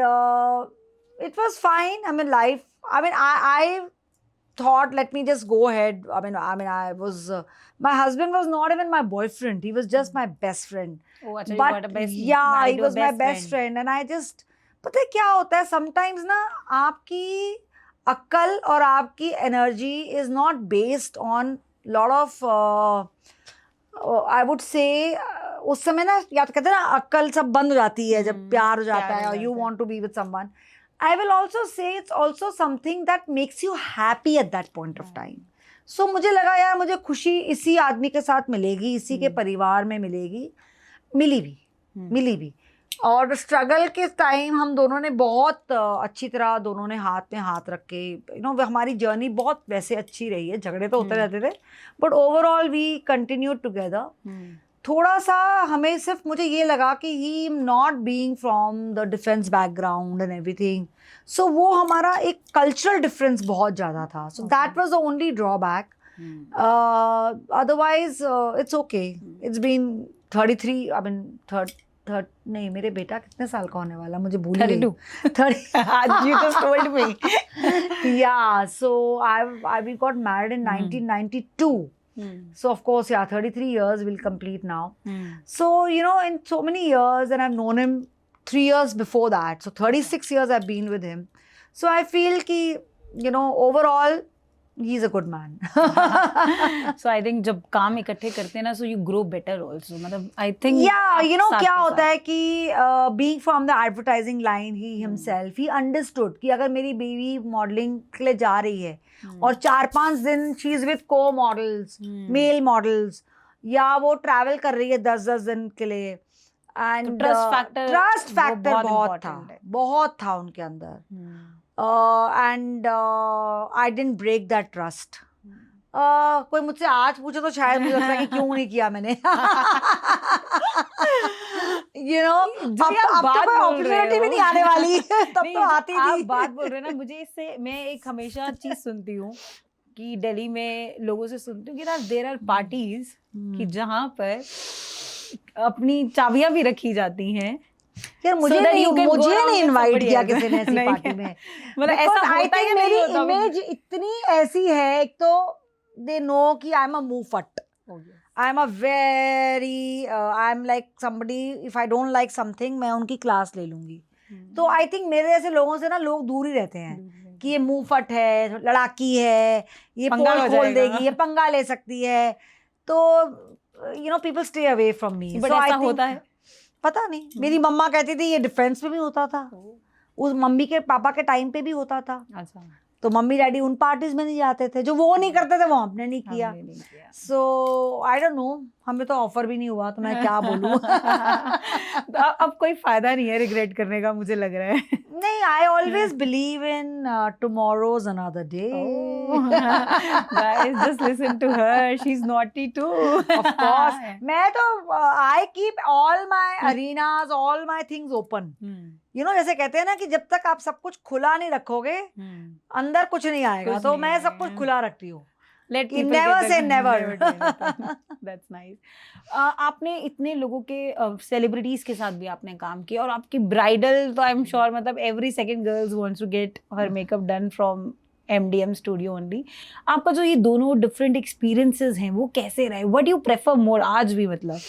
it was fine. I mean life, I thought let me just go ahead. I mean I was my husband was not even my boyfriend, he was just my best friend. Oh, अच्छा, but you got a best, yeah, he was my best friend and I just, पता है क्या होता है sometimes ना, आपकी अक्ल और आपकी energy is not based on lot of I would say उस समय ना, या तो कहते हैं ना अक्ल सब बंद हो जाती है जब प्यार हो जाता है और you want to be with someone. I will also say it's also something that makes you happy at that point of time. So मुझे लगा यार मुझे खुशी इसी आदमी के साथ मिलेगी, इसी के परिवार में मिलेगी, मिली भी। और स्ट्रगल के टाइम हम दोनों ने बहुत अच्छी तरह दोनों ने हाथ में हाथ रख के, यू नो, हमारी जर्नी बहुत वैसे अच्छी रही है। झगड़े तो होते रहते थे but overall we continue together. थोड़ा सा हमें सिर्फ, मुझे ये लगा कि he not being from the defence background and everything, so वो हमारा एक कल्चरल डिफरेंस बहुत ज़्यादा था। So that was the only drawback. Otherwise it's okay. It's been 33. I mean third नहीं, मेरे बेटा कितने साल का होने वाला, मुझे भूल गई. 30. You just told me. Yeah, so we got married in 1992. So of course, yeah, 33 years will complete now. So, you know, in so many years, and I've known him 3 years before that. So 36 years I've been with him. So I feel ki, you know, overall, he's a good man. So I think जब काम इकट्ठे करते हैं ना, so you grow better also. मतलब I think Yeah, you know क्या होता है कि being from the advertising line, he himself, he understood कि अगर मेरी बेबी मॉडलिंग के लिए जा रही है और 4-5 दिन she is with co-models, male models, या वो ट्रैवल कर रही है 10-10 दिन के लिए, एंड ट्रस्ट फैक्टर बहुत था उनके अंदर. And I didn't break that trust. कोई मुझसे आज पूछे तो शायद मुझे लगता है कि क्यों नहीं किया मैंने. You know, अब तो कोई opportunity भी नहीं आने वाली, तब तो आती थी. आप बात बोल रहे हैं ना, मुझे इससे मैं एक हमेशा चीज सुनती हूँ कि दिल्ली में लोगों से सुनती हूँ कि देयर आर पार्टीज कि जहाँ पर अपनी चाबियां भी रखी जाती हैं. यार मुझे नहीं इनवाइट किया किसी ने ऐसी पार्टी में. मतलब ऐसा होता है कि मेरी इमेज इतनी ऐसी है, एक तो दे नो कि आई एम अ मुंहफट. I am a very I am like somebody, if I don't like something मैं उनकी क्लास ले लूंगी. तो आई थिंक मेरे जैसे लोगों से ना लोग दूर ही रहते हैं कि ये मुंहफट है, लड़ाकी है, ये पोल खोल देगी, ये पंगा ले सकती है. तो you know people stay away from me. But ऐसा होता है? पता नहीं, मेरी मम्मा कहती थी ये डिफेंस में भी होता था, उस मम्मी के पापा के टाइम पे भी होता था. अच्छा. तो मम्मी डैडी उन पार्टीज में नहीं जाते थे, जो वो नहीं करते थे वो हमने नहीं किया. सो आई डोंट नो, हमें तो ऑफर भी नहीं हुआ, तो मैं क्या बोलूं. तो अब कोई फायदा नहीं है रिग्रेट करने का, मुझे लग रहा है. नहीं, I always believe in tomorrow's another day. Guys, just listen to her. She's naughty too. Of course. मैं तो I keep all my arenas, all my things open. You know, जैसे कहते हैं ना कि जब तक आप सब कुछ खुला नहीं रखोगे अंदर कुछ नहीं आएगा. तो मैं सब कुछ खुला रखती हूँ. Never say never. That's nice. आपने इतने लोगों के सेलिब्रिटीज के साथ भी आपने काम किया, और आपकी ब्राइडल तो आई एम श्योर मतलब every second girls wants to get her makeup done from MDM studio only. आपका जो ये दोनों डिफरेंट एक्सपीरियंसेस हैं वो कैसे रहे? व्हाट डू यू प्रेफर मोर आज भी? मतलब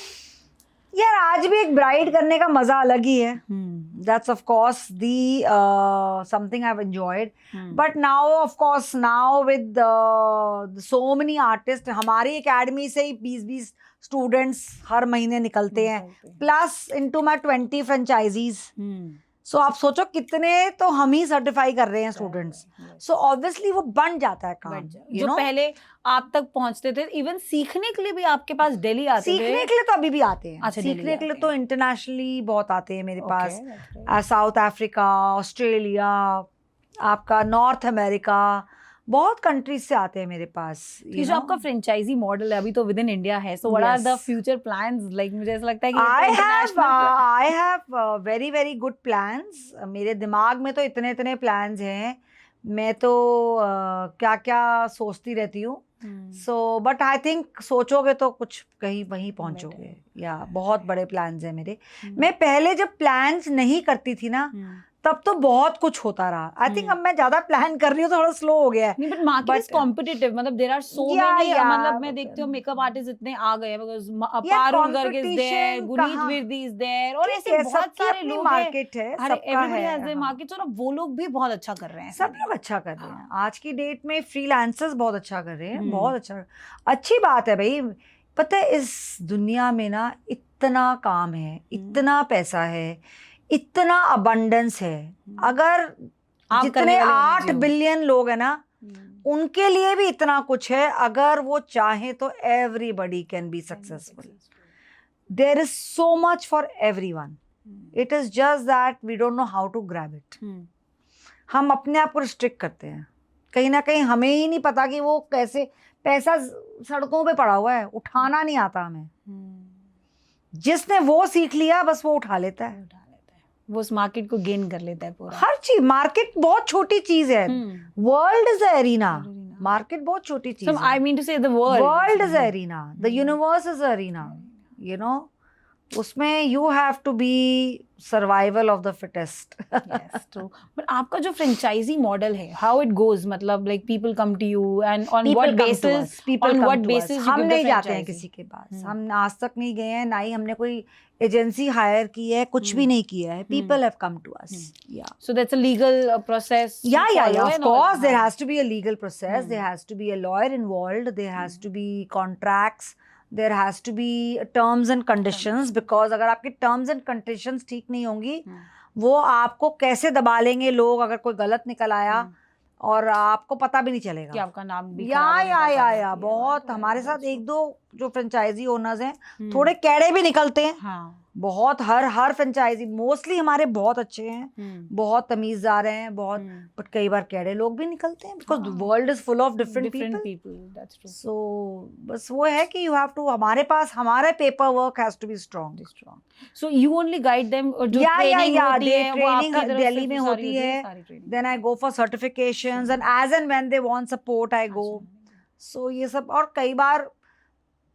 यार आज भी एक ब्राइड करने का मजा अलग ही है. That's of course the something I have enjoyed. But now of course now with so many artist, हमारी एकेडमी से ही 20-20 स्टूडेंट्स हर महीने निकलते हैं, प्लस इनटू माय 20 फ्रेंचाइजीज. सो आप सोचो कितने तो हम ही सर्टिफाई कर रहे हैं स्टूडेंट्स. सो ऑब्वियसली वो बन जाता है काम. जो पहले आप तक पहुंचते थे, इवन सीखने के लिए भी आपके पास दिल्ली आते थे? सीखने के लिए तो अभी भी आते हैं. अच्छा, सीखने के लिए तो इंटरनेशनली बहुत आते हैं मेरे पास. साउथ अफ्रीका, ऑस्ट्रेलिया, आपका नॉर्थ अमेरिका, बहुत कंट्रीज से आते हैं मेरे पास. ये जो आपका फ्रेंचाइजी मॉडल है अभी तो विद इन इंडिया है, so what are the future plans? Like मुझे ऐसा लगता है कि I have very very good plans. मेरे दिमाग में तो इतने प्लान्स हैं, मैं तो क्या क्या सोचती रहती हूँ. सो बट आई थिंक सोचोगे तो कुछ कहीं वहीं पहुंचोगे. या बहुत बड़े प्लान्स हैं मेरे. मैं पहले जब प्लान्स नहीं करती थी ना तब तो बहुत कुछ होता रहा. आई थिंक अब मैं ज्यादा प्लान कर रही हूँ, थोड़ा स्लो हो गया है. नहीं, बट मार्केट इज कॉम्पिटिटिव. मतलब देयर आर सो मेनी, मतलब मैं देखती हूँ मेकअप आर्टिस्ट इतने आ गए हैं, because Parul Garg is there, Guneet Virdi is there, और ऐसे बहुत सारे लोग हैं. मार्केट है, सबका है मार्केट. और वो लोग भी बहुत अच्छा कर रहे हैं. सब लोग अच्छा कर रहे हैं. आज की डेट में फ्रीलांसर्स बहुत अच्छा कर रहे हैं. बहुत अच्छा, अच्छी बात है भाई. पता है इस दुनिया में ना इतना काम है, इतना पैसा है, इतना अबंडेंस है. अगर जितने 8 बिलियन लोग हैं ना, उनके लिए भी इतना कुछ है. अगर वो चाहे तो everybody can be successful. There is so much for everyone. It is just that we don't know how to grab it. हम अपने आप को रिस्ट्रिक्ट करते हैं. कहीं ना कहीं हमें ही नहीं पता कि वो कैसे, पैसा सड़कों पे पड़ा हुआ है, उठाना नहीं आता हमें. जिसने वो सीख लिया बस वो उठा लेता है, वो उस मार्केट को गेन कर लेता है पूरा. हर चीज, मार्केट बहुत छोटी चीज है. World is a arena. Market बहुत छोटी चीज So है. I mean to say the world. World is an arena. The universe is an arena. You know, उसमें you have to be survival of the fittest. Yes, true. But आपका जो franchisee model है, how it goes, मतलब like people come to you and on People what come to basis? us. People on come what to basis us. you हम give the नहीं जाते हैं franchisee? किसी के पास. हम आज तक नहीं गए हैं, ना ही हमने कोई एजेंसी हायर की है, कुछ भी नहीं किया है. People have come to us. Yeah. So that's a legal process. you Yeah. follow Of and all. course, there has to be a legal process. There has to be a lawyer involved. There has to be contracts. There has to be terms and conditions. Because अगर आपकी terms and conditions ठीक नहीं होंगी, वो आपको कैसे दबा लेंगे लोग अगर कोई गलत निकल आया और आपको पता भी नहीं चलेगा. कि आपका नाम भी या खराब होने का कारण या भी बहुत है. हमारे साथ एक दो जो फ्रेंचाइजी ओनर्स हैं थोड़े कैड़े भी निकलते हैं. हाँ. बहुत हर फ्रेंचाइजी मोस्टली हमारे बहुत अच्छे हैं, बहुत तमीज़दार हैं, बहुत बट कई बार कैड़े लोग भी निकलते हैं because world is full of different people. That's true. सो बस वो है कि यू हैव टू हमारे पास हमारे paper work has to be strong. So you only guide them और जो training होती है वो ट्रेनिंग आपकी तरफ से दिल्ली में सारी होती है. सारी training. Then I go for certifications and as and when they want support I go. So ये सब. और कई बार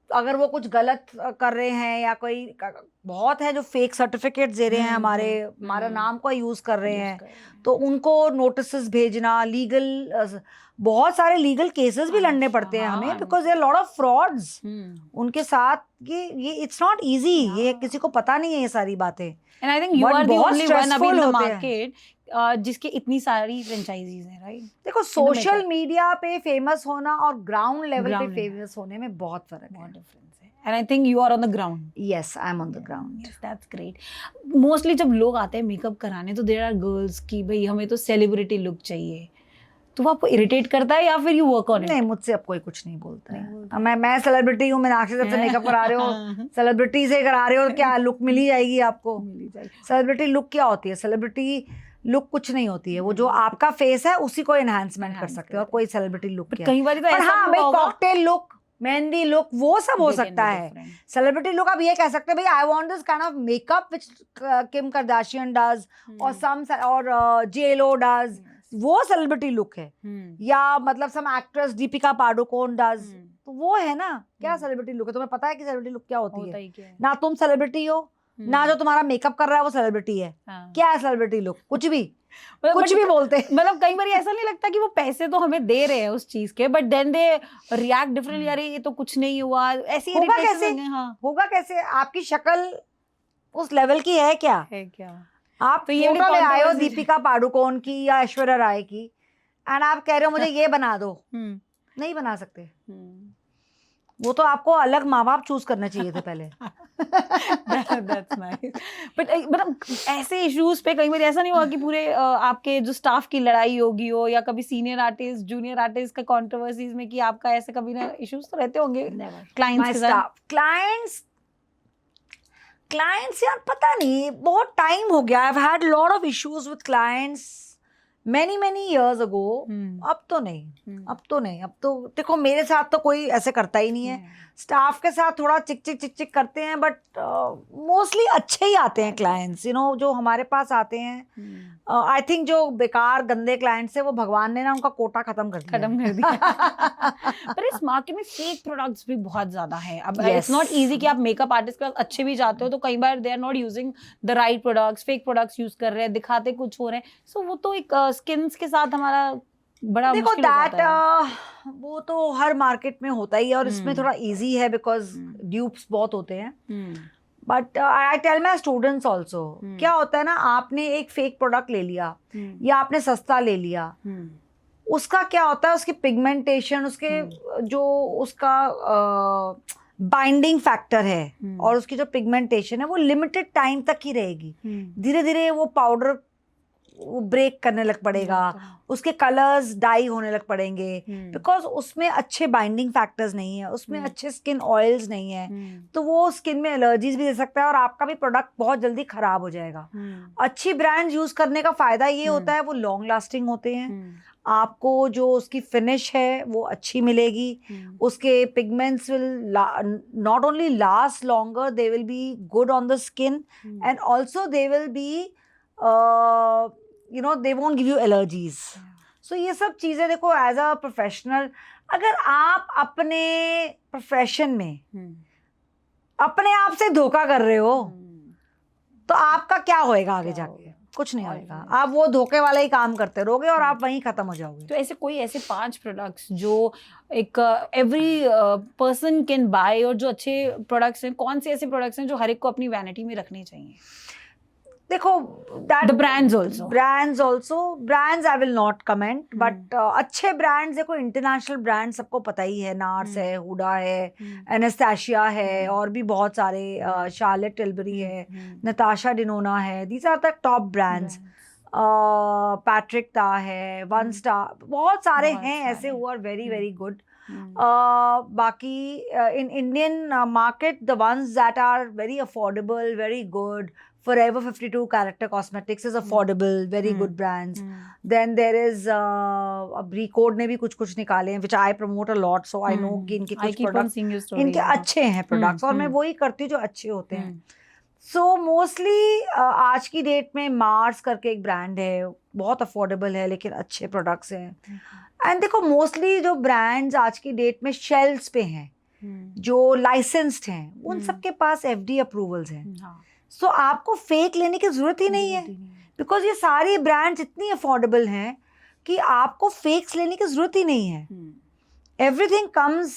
अगर वो कुछ गलत कर रहे हैं या कोई बहुत है जो फेक सर्टिफिकेट दे रहे हैं हमारा नाम को यूज कर रहे हैं, तो उनको नोटिस भेजना, लीगल बहुत सारे लीगल केसेस भी लड़ने पड़ते हैं हमें because there lot of frauds उनके साथ. ये इट्स नॉट इजी. ये किसी को पता नहीं है ये सारी बातें. And I think you But are the बहुत only one अभी in the stressful होते market जिसके इतनी सारी franchises हैं, right? देखो सोशल मीडिया पे फेमस होना और ग्राउंड लेवल पे फेमस होने में बहुत फर्क है. बहुत difference है. And I think you are on the ground. Yes, I am on the ground. Yes, that's great. Mostly जब लोग आते हैं मेकअप कराने तो there are girls कि भाई हमें तो celebrity look चाहिए, तो वो आपको इरिटेट करता है या फिर यू वर्क ऑन इट? नहीं, मुझसे अब कोई कुछ नहीं बोलता है. मैं सेलिब्रिटी हूँ. मैंने आखिर से मेकअप करा रहे हो, सेलिब्रिटी से करा रहे हो, क्या लुक मिल ही जाएगी आपको. सेलिब्रिटी लुक क्या होती है? सेलिब्रिटी लुक कुछ नहीं होती है. वो जो आपका फेस है उसी को एनहांसमेंट कर सकते हो. और कोई सेलिब्रिटी लुक क्या? कई बार तो ऐसा हाँ भाई, होगा कॉकटेल लुक, मेहंदी लुक, वो सब हो सकता है. सेलिब्रिटी लुक आप ये कह सकते हैं भाई I want this kind of makeup which Kim Kardashian does और सम और जेलो डज. वो सेलिब्रिटी लुक है. या मतलब सम एक्ट्रेस दीपिका पाडुकोन डज. तो वो है ना क्या सेलिब्रिटी लुक है. तुम्हें पता है कि सेलिब्रिटी लुक क्या होती है? ना तुम सेलिब्रिटी हो, ना जो तुम्हारा मेकअप कर रहा है वो सेलिब्रिटी है. क्या है सेलिब्रिटी लुक? कुछ भी कुछ भी बोलते हैं. मतलब कई बार ऐसा नहीं लगता कि वो पैसे तो हमें दे रहे हैं उस चीज के, but then they react differently. अरे ये तो कुछ नहीं हुआ, ऐसे ही होगा कैसे? होगा कैसे? आपकी शक्ल उस लेवल की है क्या? आप तो ये फोटो ले आए हो दीपिका पाडुकोन की या ऐश्वर्या राय की एंड आप कह रहे हो मुझे ये बना दो. नहीं बना सकते. वो तो आपको अलग माँ बाप चूज करना चाहिए थे पहले. That's nice. But मतलब ऐसे इश्यूज पे कई बार ऐसा नहीं हुआ कि पूरे आपके जो स्टाफ की लड़ाई होगी हो या कभी सीनियर आर्टिस्ट जूनियर आर्टिस्ट का कंट्रोवर्सीज में कि आपका ऐसे कभी ना इश्यूज तो रहते होंगे क्लाइंट्स के साथ? क्लाइंट्स यार पता नहीं, बहुत टाइम हो गया. I've had lot of issues with clients many years ago. अब तो नहीं. अब तो देखो मेरे साथ तो कोई ऐसे करता ही नहीं है. स्टाफ के साथ थोड़ा चिक चिक करते हैं बट मोस्टली अच्छे ही आते हैं क्लाइंट्स. जो हमारे पास आते हैं. आई थिंक जो बेकार गंदे क्लाइंट्स है वो भगवान ने ना उनका कोटा खत्म कर दिया. पर इस मार्केट में फेक प्रोडक्ट्स भी बहुत ज्यादा है. अब इट्स नॉट इजी कि आप मेकअप आर्टिस्ट के अच्छे भी जाते हो तो कई बार they are not using the right products, fake products use कर रहे हैं, दिखाते कुछ हो रहे हैं. सो वो तो एक स्किन्स के साथ हमारा बड़ा मुश्किल हो जाता है. वो तो हर मार्केट में होता ही है और इसमें थोड़ा इजी है बिकॉज ड्यूप्स बहुत होते हैं. But I tell my students also, क्या होता है ना, आपने एक फेक प्रोडक्ट ले लिया या आपने सस्ता ले लिया, उसका क्या होता है, उसकी पिगमेंटेशन, उसके जो उसका बाइंडिंग फैक्टर है और उसकी जो पिगमेंटेशन है वो लिमिटेड टाइम तक ही रहेगी. धीरे धीरे वो पाउडर वो ब्रेक करने लग पड़ेगा, उसके कलर्स डाई होने लग पड़ेंगे बिकॉज उसमें अच्छे बाइंडिंग फैक्टर्स नहीं है, उसमें अच्छे स्किन ऑयल्स नहीं है. तो वो स्किन में एलर्जीज भी दे सकता है और आपका भी प्रोडक्ट बहुत जल्दी खराब हो जाएगा. अच्छी ब्रांड यूज करने का फायदा ये होता है वो लॉन्ग लास्टिंग होते हैं. आपको जो उसकी फिनिश है वो अच्छी मिलेगी. उसके pigments will not only last longer, they will be good on the skin and also they will be they won't give you allergies. सो ये सब चीजें देखो, एज अ प्रोफेशनल अगर आप अपने प्रोफेशन में अपने आप से धोखा कर रहे हो तो आपका क्या होएगा आगे जाके? कुछ नहीं होएगा। आप वो धोखे वाला ही काम करते रहोगे और आप वहीं खत्म हो जाओगे। तो ऐसे 5 प्रोडक्ट्स जो एक एवरी पर्सन कैन बाय और जो अच्छे प्रोडक्ट्स हैं, कौन से ऐसे प्रोडक्ट्स हैं जो हर एक को अपनी वैनिटी में रखने चाहिए? देखो, the brands also brands I will not comment, but अच्छे brands देखो, इंटरनेशनल ब्रांड सबको पता ही है, नार्स है, हुडा है, एनास्टेशिया है, और भी बहुत सारे, शार्लेट टिल्बरी है, नताशा डिनोना है, these are the top brands. Patrick Ta है, वन स्टार, बहुत सारे हैं ऐसे who are very very good. बाकी in Indian market, the ones that are very affordable, very good, Forever 52 Character Cosmetics is affordable, very good brands. Then there is Recode ने भी कुछ निकाले हैं, which I promote a lot, so I know कि इनके कुछ products इनके अच्छे हैं products, और मैं वही करती हूँ जो अच्छे होते हैं। So mostly आज की डेट में मार्स करके एक ब्रांड है, बहुत अफोर्डेबल है लेकिन अच्छे प्रोडक्ट्स हैं। एंड देखो, मोस्टली जो ब्रांड्स आज की डेट में शेल्फ्स पे हैं, जो लाइसेंस्ड हैं, उन सबके पास FD अप्रूवल्स हैं। सो आपको फेक लेने की जरूरत ही नहीं है, बिकॉज ये सारी ब्रांड्स इतनी अफोर्डेबल हैं कि आपको फेक्स लेने की जरूरत ही नहीं है। Everything comes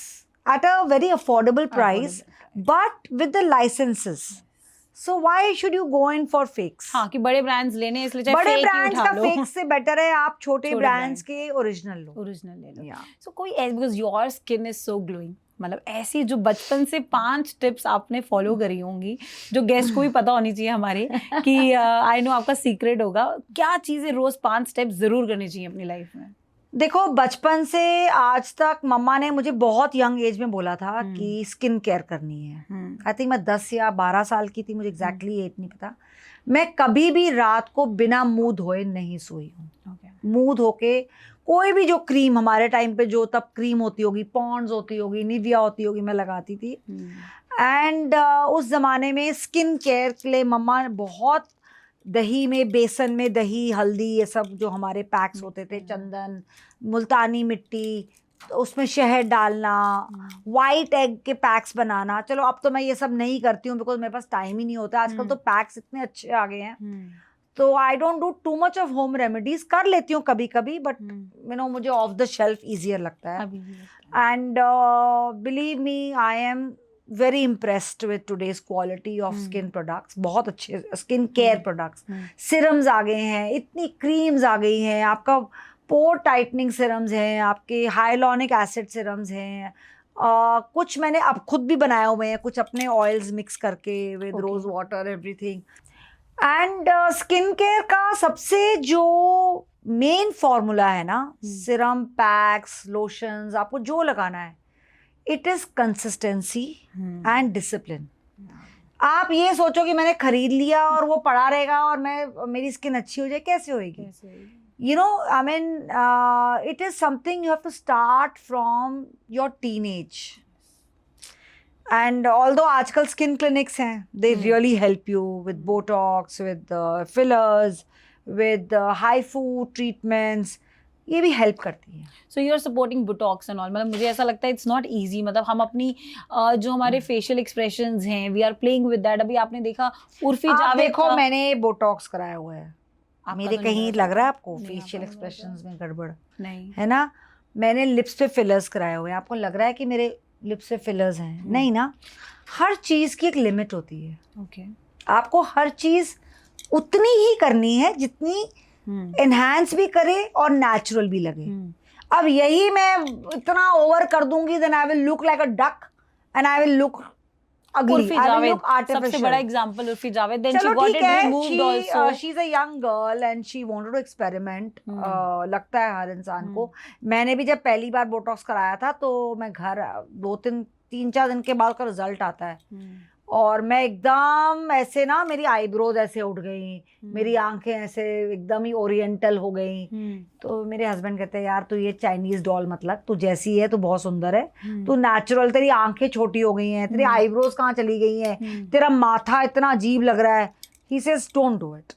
at a very affordable price but with the licenses. So why should you go in for fakes? हाँ, कि बड़े ब्रांड्स लेने, इसलिए बड़े ब्रांड्स का फेक्स से बेटर है आप छोटे ब्रांड्स के ओरिजिनल ले लो। सो कोई, because your skin is so glowing, मतलब ऐसी जो बचपन से 5 टिप्स आपने फॉलो करी होंगी जो गेस्ट को भी पता होनी चाहिए हमारे, कि आई नो आपका सीक्रेट होगा, क्या चीज़ें रोज 5 स्टेप्स जरूर करनी चाहिए अपनी लाइफ में? देखो, बचपन से आज तक मम्मा ने मुझे बहुत यंग एज में बोला था कि स्किन केयर करनी है। आई थिंक मैं 10 या 12 साल की थी, मुझे एग्जैक्टली एज नहीं पता। मैं कभी भी रात को बिना मुंह धोए नहीं सोई हूँ। मुंह धो के कोई भी जो क्रीम हमारे टाइम पे जो तब क्रीम होती होगी, पॉन्ड्स होती होगी, निविया होती होगी, मैं लगाती थी। एंड उस ज़माने में स्किन केयर के लिए मम्मा ने बहुत दही में, बेसन में दही, हल्दी, ये सब जो हमारे पैक्स होते थे, चंदन, मुल्तानी मिट्टी, तो उसमें शहद डालना, वाइट एग के पैक्स बनाना। चलो अब तो मैं ये सब नहीं करती हूँ बिकॉज मेरे पास टाइम ही नहीं होता। आजकल तो पैक्स इतने अच्छे आ गए हैं, तो I don't do too much of home remedies. कर लेती हूँ कभी कभी, बट यू नो मुझे ऑफ द शेल्फ ईजियर लगता है। And believe me, I am very impressed with today's quality of skin products. बहुत अच्छे स्किन केयर प्रोडक्ट्स, सिरम्स आ गए हैं, इतनी क्रीम्स आ गई हैं, आपका पोर टाइटनिंग सिरम्स हैं, आपके हाइलोनिक एसिड सिरम्स हैं, कुछ मैंने अब खुद भी बनाए हुए हैं, कुछ अपने ऑयल्स मिक्स करके with rose water, everything. And skin care का सबसे जो मेन फॉर्मूला है ना, सिरम, पैक्स, लोशंस, आपको जो लगाना है, it is consistency and discipline. आप ये सोचो कि मैंने खरीद लिया और वो पड़ा रहेगा और मेरी स्किन अच्छी हो जाए, कैसे होएगी? You know, I mean it is something you have to start from your teenage. And although आजकल स्किन क्लिनिक्स हैं, they really help you with botox, with fillers, with HIFU treatments, ये भी हेल्प करती है। So you are supporting botox and all, मतलब मुझे ऐसा लगता है इट्स नॉट इजी, मतलब हम अपनी जो हमारे फेशियल एक्सप्रेशंस हैं, we are playing with that. अभी आपने देखा उर्फी जावेद, देखो मैंने बोटॉक्स कराया हुआ है, मेरे कहीं लग रहा है आपको फेशियल एक्सप्रेशंस में गड़बड़ नहीं है ना? मैंने लिप्स पे फिलर्स कराए हुए हैं, आपको लग रहा है कि मेरे लिप्स पे फिलर्स हैं? नहीं ना। हर चीज़ की एक लिमिट होती है। ओके, आपको हर चीज़ उतनी ही करनी है जितनी एनहांस भी करे और नेचुरल भी लगे। अब यही मैं इतना ओवर कर दूंगी, then I will look like a duck and I will look ugly, I will look artificial. सबसे बड़ा example Urfi Javed, then she got it removed also. She's a young girl and she wanted to experiment. लगता है हर इंसान को। मैंने भी जब पहली बार बोटॉक्स कराया था तो मैं घर 2-3-4 दिन के बाद का रिजल्ट आता है, और मैं एकदम ऐसे ना, मेरी आईब्रोज ऐसे उठ गई, मेरी आंखें ऐसे एकदम ही ओरिएंटल हो गई। तो मेरे हस्बैंड कहते हैं, यार तू ये चाइनीज डॉल मतलब, तू जैसी है तू बहुत सुंदर है, तू नेचुरल, तेरी आंखें छोटी हो गई हैं, तेरी आईब्रोज कहाँ चली गई हैं, तेरा माथा इतना अजीब लग रहा है, he says don't do it.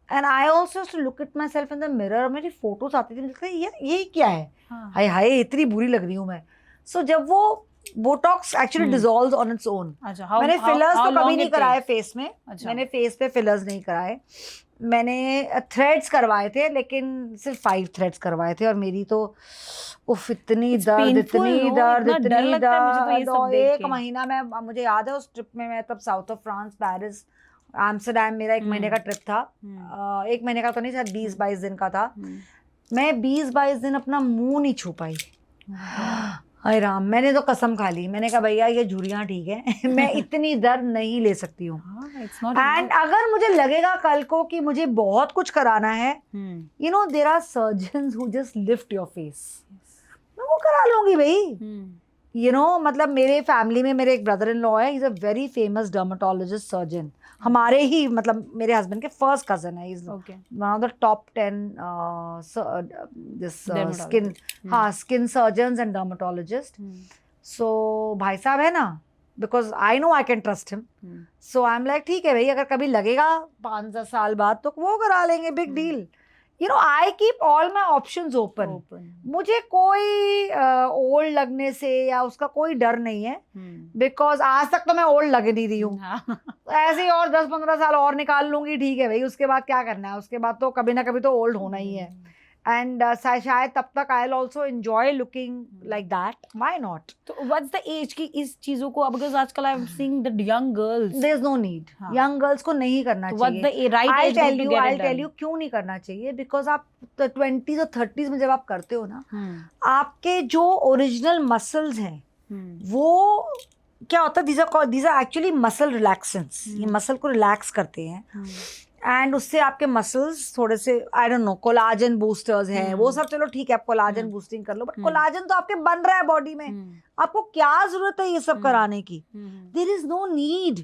And I also used to look at myself in the mirror. मेरी फोटोज आती थी, मुझे लगता है ये क्या है, हाय हाय इतनी बुरी लग रही हूँ मैं. So जब वो Botox actually dissolves on its own. मैंने फिलर्स तो कभी नहीं कराए फेस में. मैंने फेस पे फिलर्स नहीं कराए. मैंने थ्रेड्स करवाए थे, लेकिन सिर्फ 5 थ्रेड्स करवाए थे, और मेरी तो उफ इतनी दर्द, इतनी दर्द. 1 महीना मैं, मुझे याद है उस ट्रिप में, मैं तब south of France, Paris, Amsterdam, मेरा 1 महीने का ट्रिप था. 1 महीने का तो नहीं, शायद 20-22 दिन का था. मैं 20-22 दिन अपना मुंह नहीं छू पाई. हाय राम, मैंने तो कसम खा ली. मैंने कहा भैया ये झुर्रियाँ ठीक है, मैं इतनी दर्द नहीं ले सकती हूँ. एंड अगर मुझे लगेगा कल को कि मुझे बहुत कुछ कराना है, you know there are surgeons who just lift your face, मैं वो करा लूंगी भाई. यू नो मतलब मेरे फैमिली में मेरे एक ब्रदर इन लॉ है, is a very famous dermatologist surgeon. हमारे ही मतलब मेरे हस्बैंड के फर्स्ट कजन है. Is one of the top 10 this skin, हाँ, स्किन सर्जन्स एंड डर्मेटोलॉजिस्ट. सो भाई साहब है ना, because I know I can trust him. So I am like ठीक है भाई, अगर कभी लगेगा 5-10 साल बाद तो वो करा लेंगे, big deal. You know, I keep all my options open. मुझे कोई ओल्ड लगने से या उसका कोई डर नहीं है, बिकॉज आज तक तो मैं ओल्ड लग नहीं रही हूँ. ऐसे ही और 10-15 साल और निकाल लूंगी, ठीक है भाई. उसके बाद क्या करना है, उसके बाद तो कभी ना कभी तो ओल्ड होना ही है. एंड शायद तब तक I will also enjoy looking like that. Why not? तो व्हाट्स द एज की इस चीजों को, बिकॉज़ आजकल I am seeing the young girls, there is no need. Young girls को नहीं करना चाहिए. आई टेल यू क्यों नहीं करना चाहिए. बिकॉज आप 20s और 30s में जब आप करते हो ना, आपके जो ओरिजिनल मसल्स हैं वो क्या होता है, these are actually muscle relaxants. ये मसल को रिलैक्स करते हैं, एंड उससे आपके मसल्स थोड़े से, I don't know, collagen boosters हैं, वो सब चलो ठीक है, आप कोलाजन बूस्टिंग कर लो, बट कोलाजन तो आपके बन रहा है बॉडी में. आपको क्या जरूरत है ये सब कराने की? There is no need.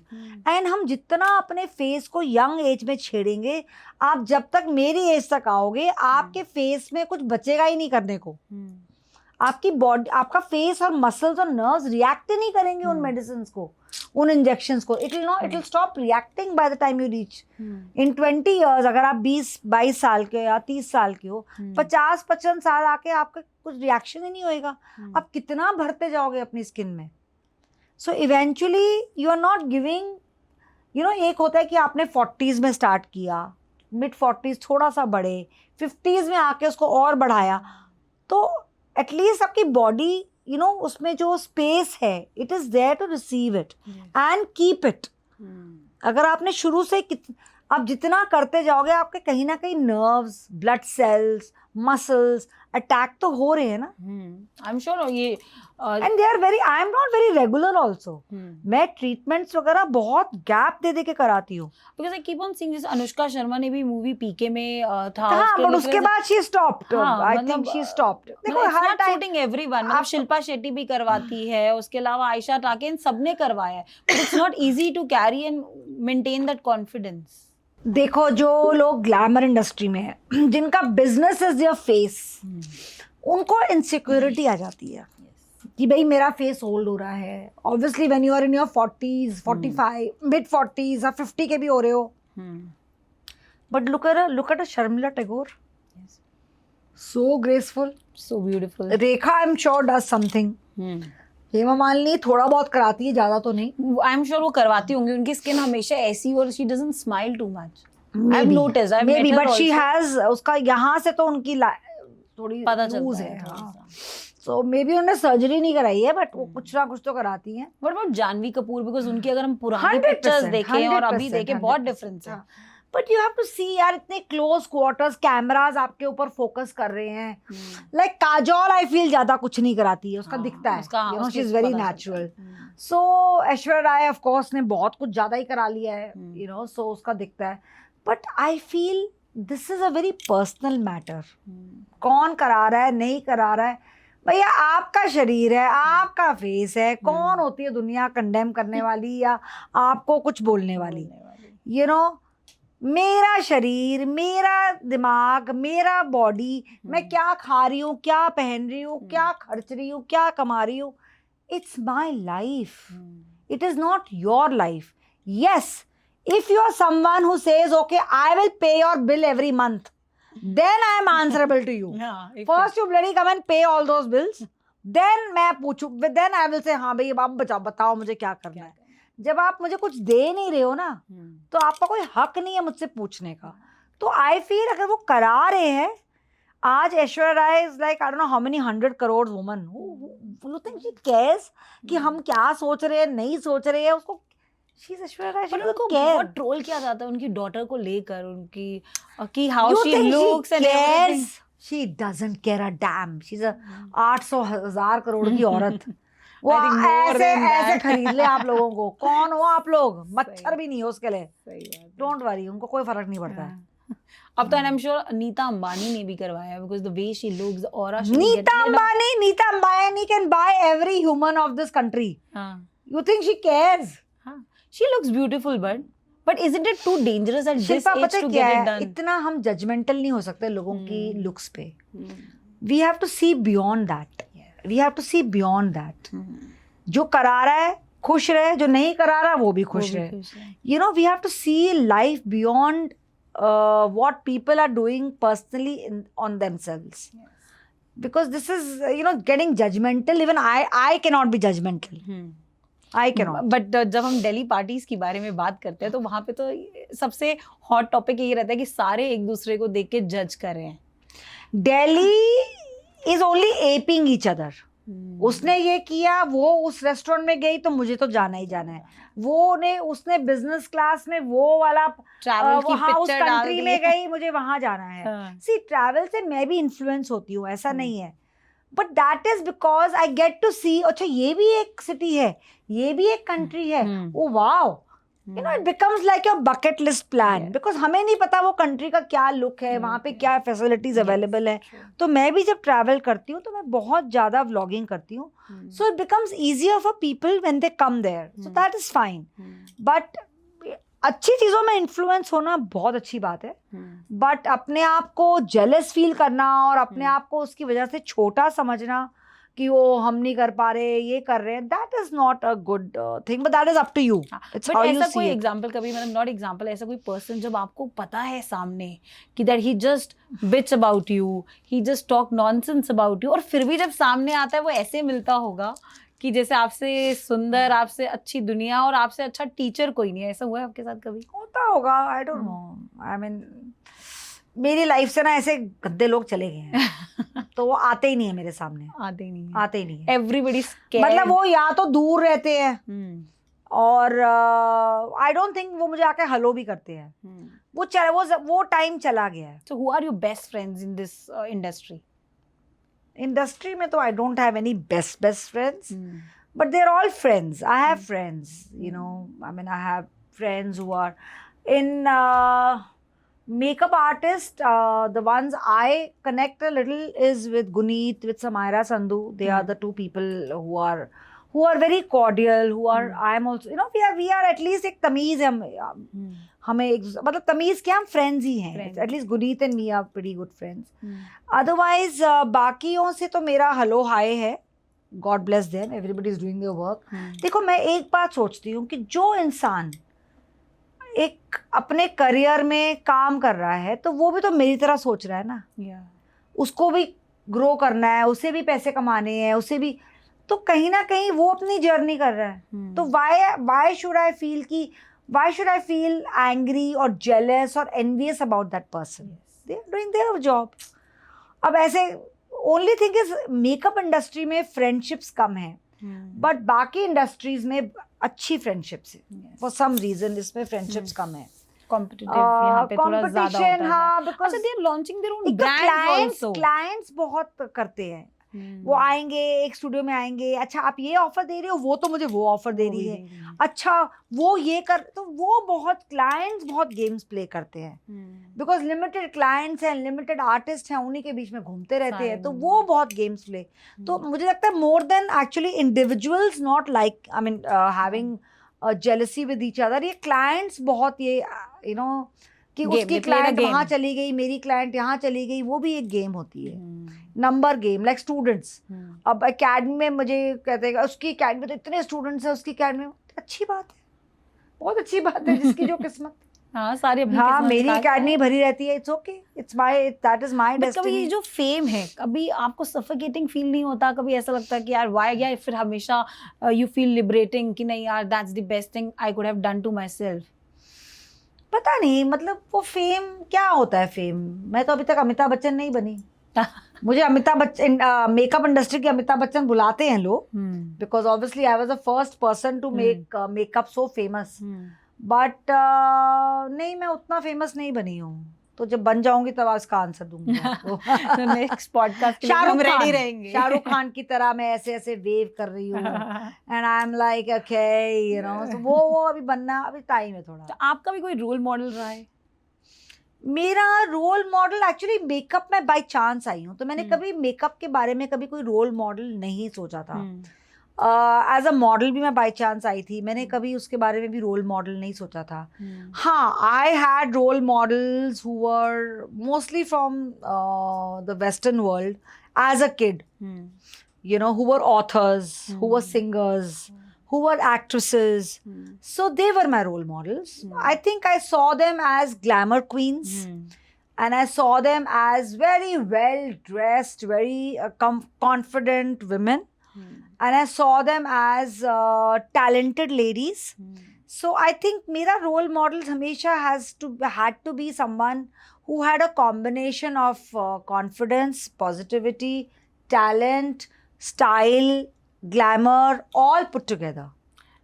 And हम जितना अपने फेस को यंग एज में छेड़ेंगे, आप जब तक मेरी एज तक आओगे, आपके फेस में कुछ बचेगा ही नहीं करने को. आपकी बॉडी, आपका फेस और मसल्स और नर्व्स रिएक्ट नहीं करेंगे उन मेडिसिन को, उन इंजेक्शंस को. It will stop reacting by the time you reach in 20 years. अगर आप 20-22 साल के या 30 साल के हो, 50-55 साल आके आपका कुछ रिएक्शन ही नहीं होएगा. आप कितना भरते जाओगे अपनी स्किन में. So eventually you are not giving, you know, एक होता है कि आपने 40s में स्टार्ट किया, मिड 40s थोड़ा सा बढ़े, 50s में आके उसको और बढ़ाया, तो एटलीस्ट आपकी बॉडी, यू नो, उसमें जो स्पेस है, it is there to receive it and keep it. अगर आपने शुरू से आप जितना करते जाओगे, आपके कहीं ना कहीं nerves, blood cells, muscles attack तो हो रहे हैं ना. आई एम श्योर ये, and they are very, I am not very regular also. मैं ट्रीटमेंट्स वगैरह बहुत गैप दे के कराती हूँ. Because I keep on seeing this. Anushka Sharma ने भी मूवी पीके में था, हाँ, बट उसके बाद she stopped. I think she stopped. देखो हर टाइम शूटिंग एवरीवन, मतलब शिल्पा शेट्टी भी करवाती है, उसके अलावा आयशा टाके, इन सबने करवाया है. But it's not easy to carry and maintain that confidence. देखो जो लोग ग्लैमर इंडस्ट्री में है, जिनका बिजनेस इज देयर फेस, उनको इनसिक्योरिटी आ जाती है कि भाई मेरा फेस ओल्ड हो रहा है. Obviously when you are in your 40s, 45, mid 40s या 50 के भी हो रहे हो. But look at Sharmila Tagore, so graceful, so beautiful. Rekha I am sure does something. Hema Malini थोड़ा बहुत कराती है, ज्यादा तो नहीं. आई एम श्योर वो करवाती होंगी. उनकी स्किन हमेशा ऐसी, और she doesn't smile too much. I have noticed, I may be, but she has, उसका यहाँ से तो उनकी थोड़ी पता चलता है. सो मे बी उन्होंने सर्जरी नहीं कराई है, बट वो कुछ ना कुछ तो कराती हैं. What about Janhvi Kapoor? Because उनकी अगर हम पुरानी पिक्चर्स देखें और अभी देखें, बहुत डिफरेंस है. बट यू हैव टू सी यार, इतने क्लोज क्वार्टर्स, कैमरास आपके ऊपर फोकस कर रहे हैं. लाइक काजोल आई फील ज्यादा कुछ नहीं कराती है, उसका दिखता है, you know, she is very natural. So Aishwarya Rai of course ने बहुत कुछ ज्यादा ही करा लिया है, यू नो, सो उसका दिखता है. But I feel this is a very personal matter. कौन करा रहा है, नहीं करा रहा है, भैया आपका शरीर है, आपका फेस है. कौन होती है दुनिया कंडेम करने वाली या आपको कुछ बोलने वाली? यू नो, मेरा शरीर, मेरा दिमाग, मेरा बॉडी, मैं क्या खा रही हूँ, क्या पहन रही हूँ, क्या खर्च रही हूँ, क्या कमा रही हूँ, it's my life. It is not your life. Yes, If you are someone who says, okay, I will pay your bill every month, then I am answerable to you. First you bloody come and pay all those bills, then मैं पूछूं, then I will say, हाँ भाई अब बताओ मुझे क्या करना है. जब आप मुझे कुछ दे नहीं रहे हो ना, तो आपका कोई हक नहीं है मुझसे पूछने का. तो आई फील अगर वो करा रहे हैं, आज Aishwarya Rai is like I don't know how many 100 crore woman, you think she cares कि हम क्या सोच रहे हैं, नहीं सोच रहे हैं. उसको she is Aishwarya Rai, she उनको बहुत ट्रोल किया जाता है उनकी डॉटर को लेकर, उनकी कि how she looks and everything. She doesn't care a dam. She is a 800,000 crore की औरत. वो ऐसे खरीद ले आप लोगों को. कौन हो आप लोग? मच्छर भी नहीं हो उसके लिए. डोंट वरी, उनको कोई फर्क नहीं पड़ता है. अब तो I am sure Nita Ambani ने भी करवाया, because the way she looks, aura. Nita Ambani can buy every human of this country. You think she cares? She looks beautiful, but isn't it too dangerous at this age to get it done? इतना हम judgemental नहीं हो सकते लोगों की looks पे. We have to see beyond that. We have to see beyond that. जो करा रहा है खुश रहे, जो नहीं करा रहा वो भी खुश रहे. You know, we have to see life beyond what people are doing personally on themselves. Because this is, getting judgmental. Even I cannot be judgmental. I cannot. But जब हम दिल्ली पार्टीज के बारे में बात करते हैं तो वहाँ पे तो सबसे हॉट टॉपिक यही रहता है कि सारे एक दूसरे को देख के जज कर रहे हैं. Delhi is only aping each other. उसने ये किया, वो उस रेस्टोरेंट में गई तो मुझे तो जाना ही जाना है. उसने बिजनेस क्लास में वो वाला ट्रैवल की उस कंट्री में गई, मुझे वहां जाना है. सी ट्रैवल से मैं भी इन्फ्लुएंस होती हूँ, ऐसा नहीं है. But that is because I get to see, अच्छा ये भी एक सिटी है, ये भी एक कंट्री है. Oh wow, it becomes like your bucket list plan. Because हमें नहीं पता वो कंट्री का क्या लुक है, वहाँ पे क्या फैसिलिटीज अवेलेबल है. तो मैं भी जब ट्रैवल करती हूँ तो मैं बहुत ज़्यादा व्लॉगिंग करती हूँ. So it becomes easier for people when they come there. So that is fine. But अच्छी चीज़ों में इन्फ्लुएंस होना बहुत अच्छी बात है. बट अपने आप को जेलस फील करना और अपने आप को उसकी वजह से छोटा समझना कि वो हम नहीं कर पा रहे, ये कर रहे हैं, that is not a good thing. But that is up to you. But ऐसा कोई एग्जांपल कभी, मतलब नॉट एग्जांपल, ऐसा कोई पर्सन जब आपको पता है सामने कि that he just bits about you, he just talk nonsense about you, और फिर भी जब सामने आता है वो ऐसे मिलता होगा कि जैसे आपसे सुंदर, आपसे अच्छी दुनिया और आपसे अच्छा टीचर कोई नहीं है. ऐसा हुआ है आपके साथ कभी? होता होगा, आई डोंट नो. आई मीन मेरी लाइफ से ना ऐसे गंदे लोग चले गए हैं तो वो आते ही नहीं है मेरे सामने. आते ही नहीं है. Everybody scared. मतलब वो या तो दूर रहते हैं और आई डोंट थिंक वो मुझे आके हेलो भी करते हैं. वो टाइम चला गया है. So who are your best friends in this industry में? तो I don't have any best friends, but they are all friends. I have friends, I mean I have friends who are in makeup artist. The ones I connect a little is with Guneet, with Samaira Sandhu. They are the two people who are very cordial, who are I am also, we are at least एक तमीज है हमें, मतलब तमीज क्या, हम friends ही हैं. At least Guneet and me are pretty good friends. Otherwise बाकियों से तो मेरा हेलो हाय है. God bless them, everybody is doing their work. देखो मैं एक बात सोचती हूँ कि जो इंसान एक अपने करियर में काम कर रहा है तो वो भी तो मेरी तरह सोच रहा है ना. उसको भी ग्रो करना है, उसे भी पैसे कमाने हैं, उसे भी, तो कहीं ना कहीं वो अपनी जर्नी कर रहा है. तो why should I feel angry or jealous or envious about that person? They are doing their job. अब ऐसे only thing is makeup industry में फ्रेंडशिप्स कम है, बट बाकी इंडस्ट्रीज में अच्छी फ्रेंडशिप्स है. फॉर सम रीजन इसमें फ्रेंडशिप्स कम है. कॉम्पिटिटिव यहाँ पे थोड़ा ज्यादा होता है. हाँ, because they are launching their own brands also. Clients बहुत करते हैं. वो आएंगे, एक स्टूडियो में आएंगे, अच्छा आप ये ऑफर दे रहे हो, वो तो मुझे वो ऑफर दे रही है, अच्छा वो ये कर, तो वो बहुत क्लाइंट्स बहुत गेम्स प्ले करते हैं. बिकॉज लिमिटेड क्लाइंट्स हैं, लिमिटेड आर्टिस्ट हैं, उन्हीं के बीच में घूमते रहते हैं, तो वो बहुत गेम्स प्ले. तो मुझे लगता है more than actually individuals not like, I mean having jealousy with each other, ये क्लाइंट्स बहुत ये कि उसकी क्लाइंट वहाँ चली गई, मेरी क्लाइंट यहाँ चली गई, वो भी एक गेम होती है. Number game, like students. अब एकेडमी में मुझे कहते हैं उसकी एकेडमी में तो इतने स्टूडेंट्स हैं, उसकी एकेडमी में, अच्छी बात है. बहुत अच्छी बात है, जिसकी जो किस्मत। हाँ, सारी अपनी हाँ, किस्मत मेरी निकाल के अकेडमी भरी रहती है, it's okay, it's my, that is my but कभी डेस्टिनी। ये जो फेम है, कभी आपको सफोकेटिंग फील नहीं होता? कभी ऐसा लगता है कि यार वाई, या फिर हमेशा यू फील लिबरेटिंग कि नहीं यार, that's the best thing I could have done to myself? पता नहीं, मतलब वो फेम क्या होता है फेम। मैं तो अभी तक अमिताभ बच्चन नहीं बनी। मुझे अमिताभ बच्चन, मेकअप इंडस्ट्री के अमिताभ बच्चन बुलाते हैं लोग, because obviously I was the first person to make makeup so famous, but नहीं, मैं उतना फेमस नहीं बनी हूँ। तो जब बन जाऊंगी तब इसका आंसर दूंगी आपको। नेक्स्ट पॉडकास्ट के लिए हम रेडी रहेंगे। शाहरुख खान की तरह मैं ऐसे ऐसे वेव कर रही हूँ, and I am like okay, you know, वो अभी बनना, अभी टाइम है थोड़ा। तो आपका भी कोई रोल मॉडल रहा है? मेरा रोल मॉडल एक्चुअली मेकअप में बाय चांस आई हूँ, तो मैंने कभी मेकअप के बारे में कभी कोई रोल मॉडल नहीं सोचा था। एज अ मॉडल भी मैं बाय चांस आई थी, मैंने कभी उसके बारे में भी रोल मॉडल नहीं सोचा था। हाँ, I had role models who were mostly from the western world as a kid, you know, who were authors, who were singers, who were actresses. So they were my role models. I think I saw them as glamour queens, and I saw them as very well dressed, very confident women, and I saw them as talented ladies. So I think मेरा role model हमेशा had to be someone who had a combination of confidence, positivity, talent, style, glamour, all put together.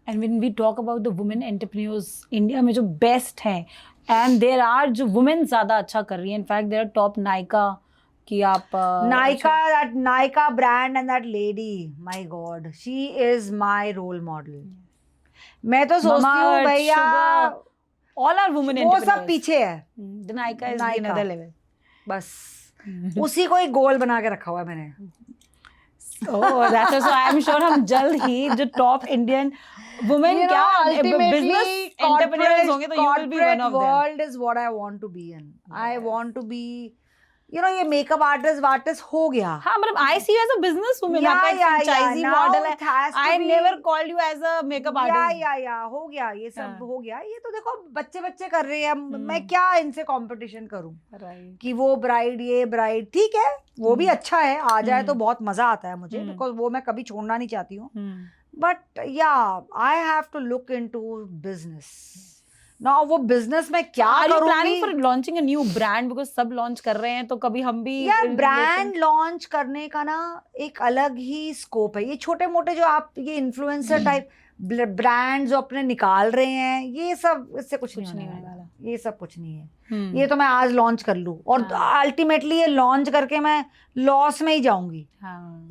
And when we talk about the women entrepreneurs, India में जो best हैं, and there are जो women ज़्यादा अच्छा कर रही हैं, in fact there are top Nykaa कि आप that Nykaa brand and that lady, my God, she is my role model. मैं तो सोचती हूँ भैया, all are women वो entrepreneurs. सब पीछे है, The Nykaa is another level. बस उसी को एक गोल बना के रखा हुआ है मैंने। Oh, that's also, I am sure हम जल्द ही जो टॉप इंडियन वुमेन क्या बिजनेस एंटरप्रेन्योर्स होंगे, तो you will be one of them. World is what I want to be in. I want to be, you know, ये makeup artist हो गया। हाँ, मतलब I see you as a business woman. आपका एक franchisee model है। I never called you as a makeup artist. हो गया, ये सब हो गया। ये तो देखो बच्चे कर रहे हैं, मैं क्या इनसे कंपटीशन करूं? कि वो ब्राइड, ये ब्राइड, ठीक है, वो भी अच्छा है, आ जाए तो बहुत मजा आता है मुझे, बिकॉज वो मैं कभी छोड़ना नहीं चाहती हूँ। But yeah I have to look into business ना, वो बिजनेस में क्या करूंगी। Planning for launching a new brand, because सब लॉन्च कर रहे हैं, तो कभी हम भी यार ब्रांड लॉन्च करने का ना एक अलग ही स्कोप है। ये छोटे मोटे जो आप ये इन्फ्लुएंसर टाइप ब्रांड जो अपने निकाल रहे हैं, ये सब इससे कुछ नहीं होने वाला। ये सब कुछ नहीं है। ये तो मैं आज लॉन्च कर लूं और अल्टीमेटली ये लॉन्च करके मैं लॉस में ही जाऊंगी।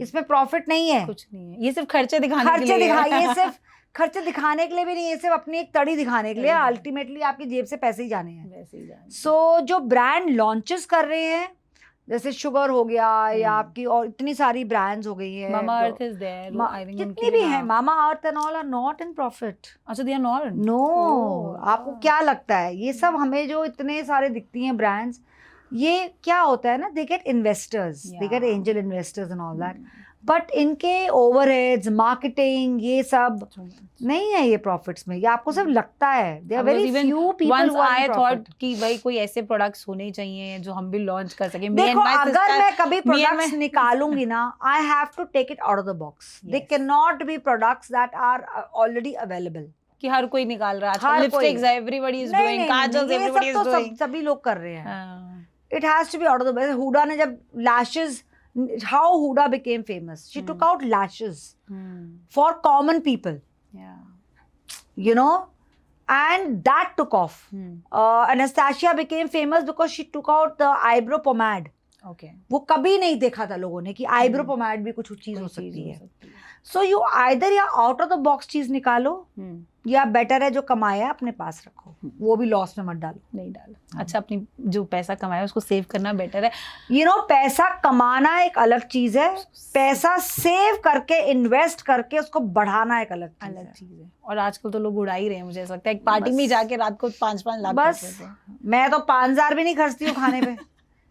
इसमें प्रॉफिट नहीं है, कुछ नहीं है। ये सिर्फ खर्चे दिखाने के लिए ये सिर्फ खर्चे दिखाने के लिए भी नहीं, ये सिर्फ अपनी एक तड़ी दिखाने के लिए। अल्टीमेटली आपकी जेब से पैसे ही जाने हैं। सो जो ब्रांड लॉन्चेस कर रहे हैं, जैसे शुगर हो गया या आपकी और इतनी सारी ब्रांड्स हो गई है, Mamaearth is there, I think जितनी भी है, Mamaearth and all are not in profit. अच्छा, दे आर नॉट? नो, आपको क्या लगता है ये सब हमें जो इतने सारे दिखती हैं ब्रांड्स, ये क्या होता है ना, they get investors, they get angel investors and all that, but इनके ओवरहेड्स, मार्केटिंग, ये सब नहीं है ये प्रॉफिट्स में। ये आपको सिर्फ लगता है। There are very few people who are thought कि भाई कोई ऐसे प्रोडक्ट्स होने चाहिए जो हम भी लॉन्च कर सकें। देखो, अगर मैं कभी प्रोडक्ट्स निकालूंगी ना, I have to take it out of the box. They can not be products that are already available, कि हर कोई निकाल रहा है। Lipsticks everybody is doing, kajals everybody is doing, सभी लोग कर रहे हैं। It has to be out of the box. Huda ने जब lashes, how Huda became famous, she took out lashes for common people, you know, and that took off. Anastasia became famous because she took out the eyebrow pomade. वो कभी नहीं देखा था लोगों ने कि आईब्रो पोमैड भी कुछ चीज हो सकती है। सो यू आइदर या आउट ऑफ द बॉक्स चीज निकालो, या बेटर है जो कमाया अपने पास रखो, वो भी लॉस में मत डालो। नहीं डालो। अच्छा, अपनी जो पैसा कमाया उसको सेव करना बेटर है। यू नो, पैसा कमाना एक अलग चीज है, पैसा सेव करके इन्वेस्ट करके उसको बढ़ाना एक अलग चीज है। और आजकल तो लोग उड़ा ही रहे हैं, मुझे ऐसा लगता है। एक पार्टी में जाके रात को 5-5 लाख, बस मैं तो 5,000 भी नहीं खर्चती हूँ खाने पे।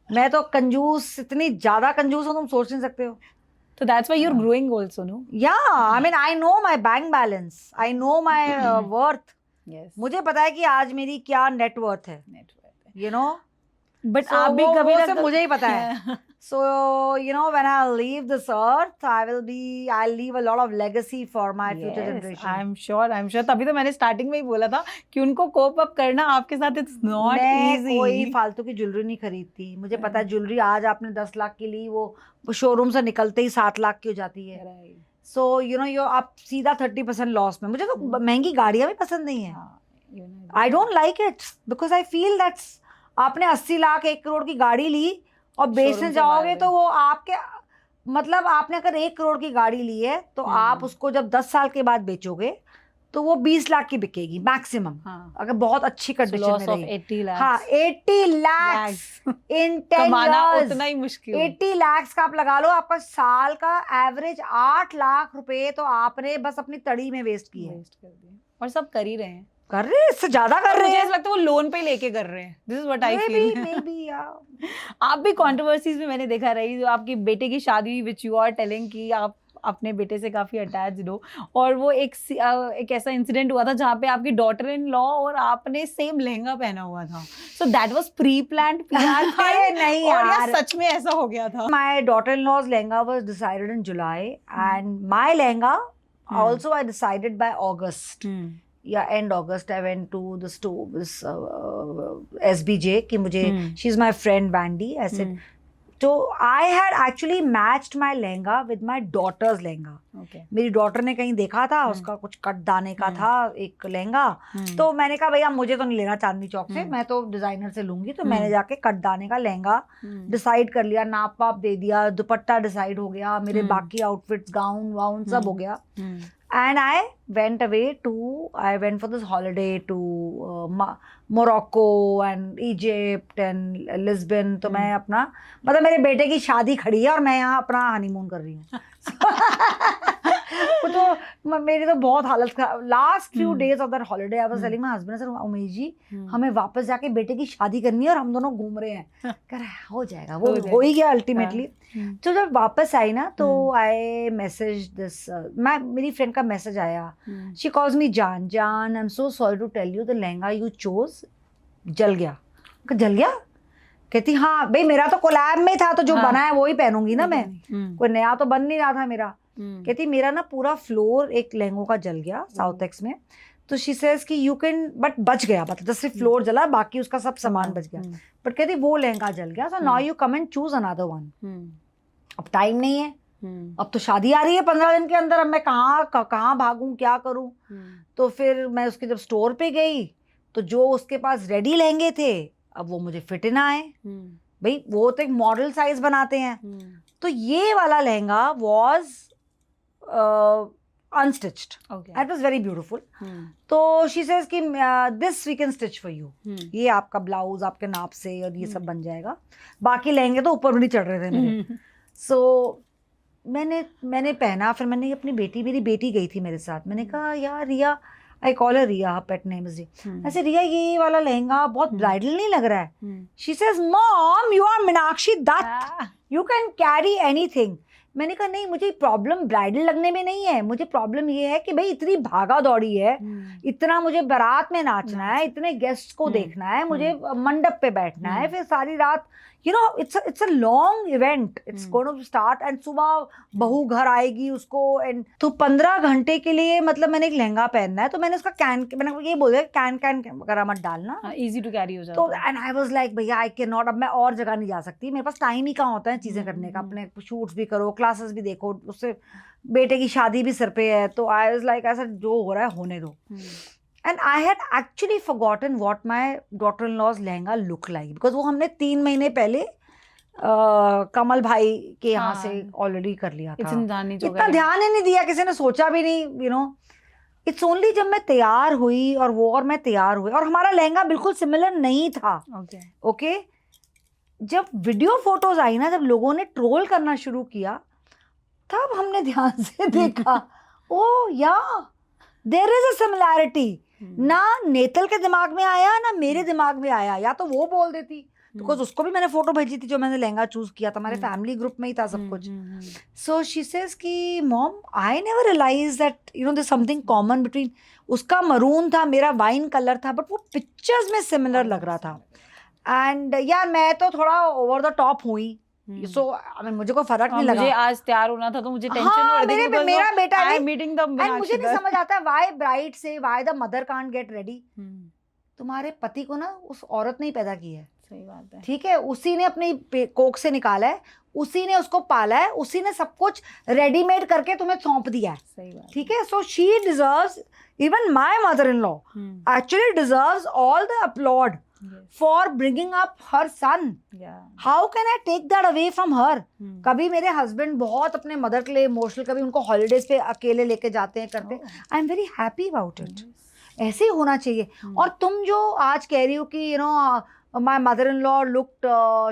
मैं तो कंजूस, इतनी ज्यादा कंजूस हूँ तुम सोच नहीं सकते हो। So that's why you're growing also, no? Yeah, I mean, I know my bank balance. I know my worth. Yes. मुझे पता है कि आज मेरी क्या नेटवर्थ है, यू नो, बट आप भी कभी वो सिर्फ मुझे ही पता है. So, you know, when I leave this earth, I'll leave a lot of legacy for my future generation. I'm sure. तभी तो मैंने स्टार्टिंग में ही बोला था कि उनको कोप अप करना आपके साथ इट्स नॉट इजी. मैं कोई फालतू की ज्वेलरी नहीं खरीदती. मुझे पता है ज्वेलरी आज आपने 10 लाख की ली, वो शोरूम से निकलते ही 7 लाख की हो जाती है. So, you know, आप सीधा 30% लॉस में. मुझे तो महंगी गाड़ियां भी पसंद नहीं है. I don't like it because I feel that's, आपने 80 लाख 1 करोड़ की गाड़ी ली और बेचने जाओगे तो वो आपके, मतलब आपने अगर 1 करोड़ की गाड़ी ली है तो आप उसको जब 10 साल के बाद बेचोगे तो वो 20 लाख की बिकेगी मैक्सिमम. अगर बहुत अच्छी कंडीशन में रही. 80 लाख. हाँ, 80 लाख इन 10 years. उतना ही मुश्किल. 80 लाख का आप लगा लो, आपका साल का एवरेज 8 लाख रुपए तो आपने बस अपनी तड़ी में वेस्ट की है. और सब कर ही रहे हैं. कर रहे हैं, इससे ज्यादा कर रहे हैं. मुझे ऐसा लगता है वो लोन पे लेके कर रहे हैं. This is what I feel. Maybe, आप भी कंट्रोवर्सीज में मैंने देखा रही, जो आपकी बेटे की शादी विच यू आर टेलिंग कि आप अपने बेटे से काफी अटैच्ड हो, और वो एक ऐसा इंसिडेंट हुआ था जहाँ पे आपकी डॉटर इन लॉ और आपने सेम लहंगा पहना हुआ था. So that was pre planned PR. नहीं यार, सच में ऐसा हो गया था. My daughter in law's lehenga was decided in July and my lehenga also I decided by August. Yeah and August I went to the store SBJ कि मुझे, she is my friend Wendy. I said, तो I had actually matched my lehenga with my daughter's lehenga. मेरी daughter ने कहीं देखा था, उसका कुछ कट दाने का था एक लहंगा, तो मैंने कहा भैया मुझे तो नहीं लेना चांदनी चौक से, मैं तो डिजाइनर से लूंगी. तो मैंने जाके कट दाने का लहंगा डिसाइड कर लिया, नाप वाप दे दिया, दुपट्टा डिसाइड हो गया, मेरे बाकी आउटफिट्स गाउन वाउन सब हो गया. And I went for this holiday to Morocco and Egypt and Lisbon. तो मैं अपना, मतलब मेरे बेटे की शादी खड़ी है और मैं यहाँ अपना हनीमून कर रही हूँ. तो मेरी तो बहुत हालत खराब. Last few days of that holiday I was telling my husband, sir Umesh ji हमें वापस जाके बेटे की शादी करनी है और हम दोनों घूम रहे हैं. कह रहा है हो जाएगा, वो हो ही गया अल्टीमेटली. तो जब वापस आई ना तो आई मैसेज दिस, मेरी फ्रेंड का मैसेज आया. शी कॉल्स मी, जान I am so sorry to tell you the lehenga you chose जल गया. जल गया? कहती हाँ भाई मेरा तो कोलैब में था, तो जो बना है वो ही पहनूंगी ना मैं, कोई नया तो बन नहीं रहा था मेरा. कहती मेरा ना पूरा फ्लोर एक लहंगों का जल गया साउथ एक्स में. तो शी सेज कि यू कैन, बट बच गया, मतलब सिर्फ फ्लोर जला, बाकी उसका सब सामान बच गया. बट कहती वो लहंगा जल गया, so now you come and choose another one. अब टाइम नहीं है, अब तो शादी आ रही है 15 दिन के अंदर, अब मैं कहाँ भागूं, क्या करूं. तो फिर मैं उसके जब स्टोर पे गई तो जो उसके पास रेडी लहंगे थे अब वो मुझे फिट ना आए. भाई वो तो एक मॉडल साइज बनाते हैं. तो ये वाला lehenga was unstitched. It was very beautiful. तो शी सेज कि this we can stitch for you. ये आपका ब्लाउज आपके नाप से और ये सब बन जाएगा. बाकी लहंगे तो ऊपर भी नहीं चढ़ रहे थे मेरे. सो मैंने पहना. फिर मैंने अपनी बेटी, मेरी बेटी गई थी मेरे साथ, मैंने कहा यार Riya, I call her Riya, pet name is Riya. ऐसे रिया ये वाला लहंगा बहुत ब्राइडल नहीं लग रहा है. She says mom you are Meenakshi Dutt, you can carry anything. मैंने कहा नहीं, मुझे प्रॉब्लम ब्राइडल लगने में नहीं है, मुझे प्रॉब्लम ये है कि भाई इतनी भागा दौड़ी है, इतना मुझे बारात में नाचना है, इतने गेस्ट को देखना है, मुझे मंडप पे बैठना है, फिर सारी रात, you know it's a long event, it's going to start. And सुबह बहू घर आएगी उसको, एंड तो 15 घंटे के लिए मतलब मैंने एक लहंगा पहनना है. तो मैंने उसका मैंने ये बोल दिया कैन वगैरह मत डालना, इजी टू कैरी हो जाता. तो एंड आई वाज लाइक भैया आई कैन नॉट, अब मैं और जगह नहीं जा सकती, मेरे पास टाइम ही कहाँ होता है चीजें करने का. अपने शूट्स भी करो, क्लासेस भी देखो, उससे बेटे की शादी भी सर पे है. तो आई वाज लाइक ऐसा जो हो रहा है होने दो. And I had actually forgotten what my daughter-in-law's lehenga look like, because वो हमने 3 महीने पहले कमल भाई के यहाँ से ऑलरेडी कर लिया था. इतना ध्यान ही नहीं दिया, किसी ने सोचा भी नहीं, यू नो. इट्स ओनली जब मैं तैयार हुई और मैं तैयार हुई और हमारा लहंगा बिल्कुल सिमिलर नहीं था. ओके जब वीडियो फोटोज आई ना, जब लोगों ने ट्रोल करना शुरू किया, तब हमने ध्यान से देखा ओ या देयर इज अ सिमिलैरिटी. ना नेतल के दिमाग में आया, ना मेरे दिमाग में आया. या तो वो बोल देती बिकॉज उसको भी मैंने फोटो भेजी थी जो मैंने लहंगा चूज किया था, हमारे फैमिली ग्रुप में ही था सब कुछ. सो शी सेज कि mom I never realise that you know there something common between. उसका मरून था, मेरा वाइन कलर था, बट वो पिक्चर्स में सिमिलर लग रहा था. एंड यार मैं तो थोड़ा ओवर द टॉप हुई. सो मुझे कोई फर्क नहीं लगा. मुझे आज तैयार होना था तो मुझे टेंशन हाँ, हो रही थी मेरा बेटा नहीं मीटिंग द. एंड मुझे नहीं समझ आता व्हाई ब्राइड से why the mother can't get ready. तुम्हारे पति को ना उस औरत ने ही पैदा किया है. सही बात है. ठीक है, उसी ने अपनी कोख से निकाला है, उसी ने उसको पाला है, उसी ने सब कुछ रेडीमेड करके तुम्हें सौंप दिया है. सही बात. ठीक है, so she deserves, even my mother in law actually deserves all the applaud for bringing up her son. How can I take that away from her? कभी मेरे हस्बैंड बहुत अपने मदर के लिए इमोशनल, कभी उनको हॉलीडेज पे अकेले लेके जाते हैं, करते हैं. I am very happy about it. ऐसे ही होना चाहिए. और तुम जो आज कह रही हो कि you know my mother in law looked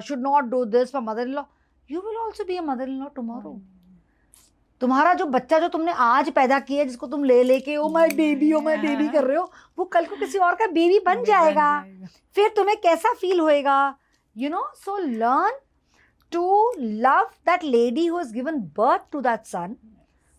should not do this for mother in law, you will also be a mother in law tomorrow. तुम्हारा जो बच्चा जो तुमने आज पैदा किया, जिसको तुम ले लेके ओ माय बेबी कर रहे हो, वो कल को किसी और का बेबी बन जाएगा. फिर तुम्हें कैसा फील होएगा, you know. So learn to love that lady who has given birth to that son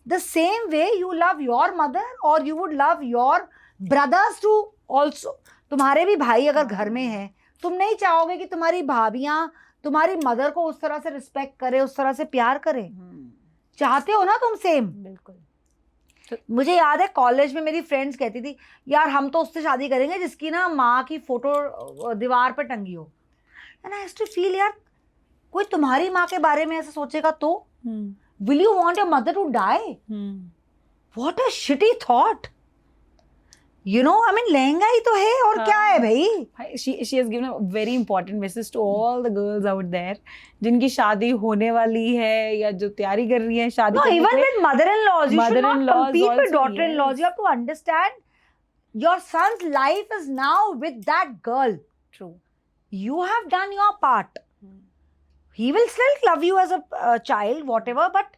the same way you love your mother, और you would love your brothers too also. तुम्हारे भी भाई अगर घर में है, तुम नहीं चाहोगे कि तुम्हारी भाभियां तुम्हारी मदर को उस तरह से रिस्पेक्ट करे, उस तरह से प्यार करे. चाहते हो ना तुम सेम. बिल्कुल. तो मुझे याद है कॉलेज में मेरी फ्रेंड्स कहती थी यार हम तो उससे शादी करेंगे जिसकी ना माँ की फोटो दीवार पर टंगी हो. And I have to feel यार कोई तुम्हारी माँ के बारे में ऐसा सोचेगा तो will you want your mother to die? What a shitty thought. You know, I mean, lehenga ही तो है और क्या है भाई. She has given a very important message to all the girls out there जिनकी शादी होने वाली है या जो तैयारी कर रही है शादी. No, even with mother-in-laws, you should not compete with daughter-in-laws. You have to understand your son's life is now with that girl. True. You have done your part. He will still love you as a child, whatever, but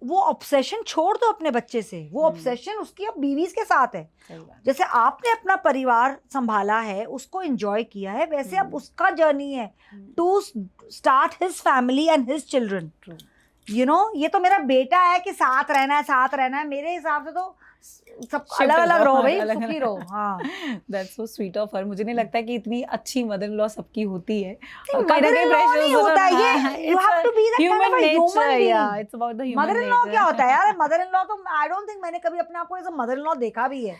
वो obsession छोड़ दो अपने बच्चे से. वो obsession उसकी अब बीवीज के साथ है. जैसे आपने अपना परिवार संभाला है, उसको एंजॉय किया है, वैसे अब उसका जर्नी है to start his family and his children. You know, ये तो मेरा बेटा है कि साथ रहना है, साथ रहना है. मेरे हिसाब से तो सब अलग अलग रहो भाई, सुखी रहो. हाँ, that's so sweet of her. मुझे नहीं लगता कि इतनी अच्छी मदर इन लॉ सबकी होती है. मदर-इन-लॉ नहीं होता ये, you have to be that kind of a human being. Yeah, it's about the human mother-in-law nature. क्या होता है यार? मदर-इन-लॉ तो आई डोंट थिंक मैंने कभी अपने आप को एज अ मदर-इन-लॉ देखा भी है.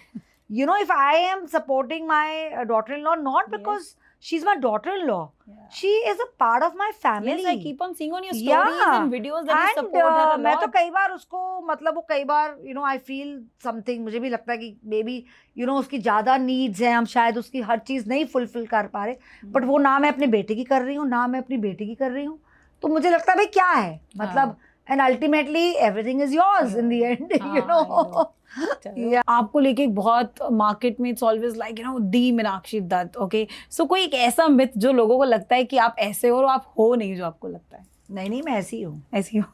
You know, if I am supporting my daughter-in-law, not because she's my daughter-in-law, she is a part of my family. Yes, I keep on seeing on your stories and videos that you support her a lot. मैं तो कई बार उसको मतलब वो कई बार you know I feel something, मुझे भी लगता है कि maybe you know उसकी ज़्यादा needs हैं, हम शायद उसकी हर चीज़ नहीं fulfill कर पा रहे, but वो ना मैं अपने बेटे की कर रही हूँ, ना मैं अपनी बेटी की कर रही हूँ. तो मुझे लगता है भाई क्या है मतलब, and ultimately everything is yours in the end, you know. आपको लेके बहुत मार्केट में it's always like you know the Meenakshi Dutt. Okay, so कोई एक ऐसा मिथ जो लोगों को लगता है कि आप ऐसे हो और आप हो नहीं जो आपको लगता है? नहीं, मैं ऐसी हूँ. ऐसी हो.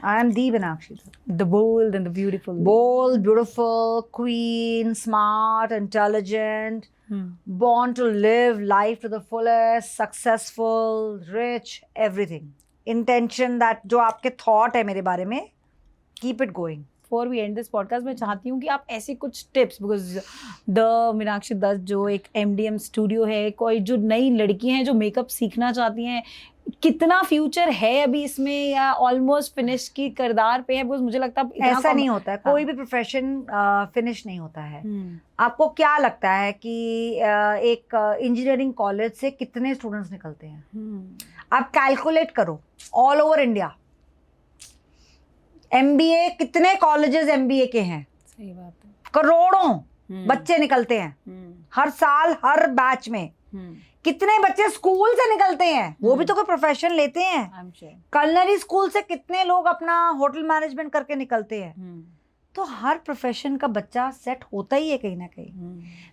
I am the Meenakshi Dutt. The bold and the beautiful. Bold, beautiful, queen, smart, intelligent, born to live life to the fullest, successful, rich, everything. Intention that जो आपके thought है मेरे बारे में, keep it going. Before we end this podcast, मैं चाहती हूँ कि आप ऐसे कुछ tips, because the Meenakshi Dutt जो एक MDM स्टूडियो है, कोई जो नई लड़कियां हैं जो मेकअप सीखना चाहती हैं, कितना फ्यूचर है अभी इसमें या ऑलमोस्ट फिनिश की करदार पे है? बिकॉज मुझे लगता है ऐसा नहीं होता है. कोई भी प्रोफेशन फिनिश नहीं होता है. आपको क्या लगता है कि एक इंजीनियरिंग कॉलेज से कितने स्टूडेंट्स निकलते हैं? आप कैलकुलेट करो ऑल ओवर इंडिया. MBA कितने कॉलेजेस MBA के हैं? सही बात है. करोड़ों बच्चे निकलते हैं हर साल, हर बैच में. कितने बच्चे स्कूल से निकलते हैं, वो भी तो कोई प्रोफेशन लेते हैं. कलनरी स्कूल से कितने लोग अपना होटल मैनेजमेंट करके निकलते हैं. तो हर प्रोफेशन का बच्चा सेट होता ही है कहीं ना कहीं.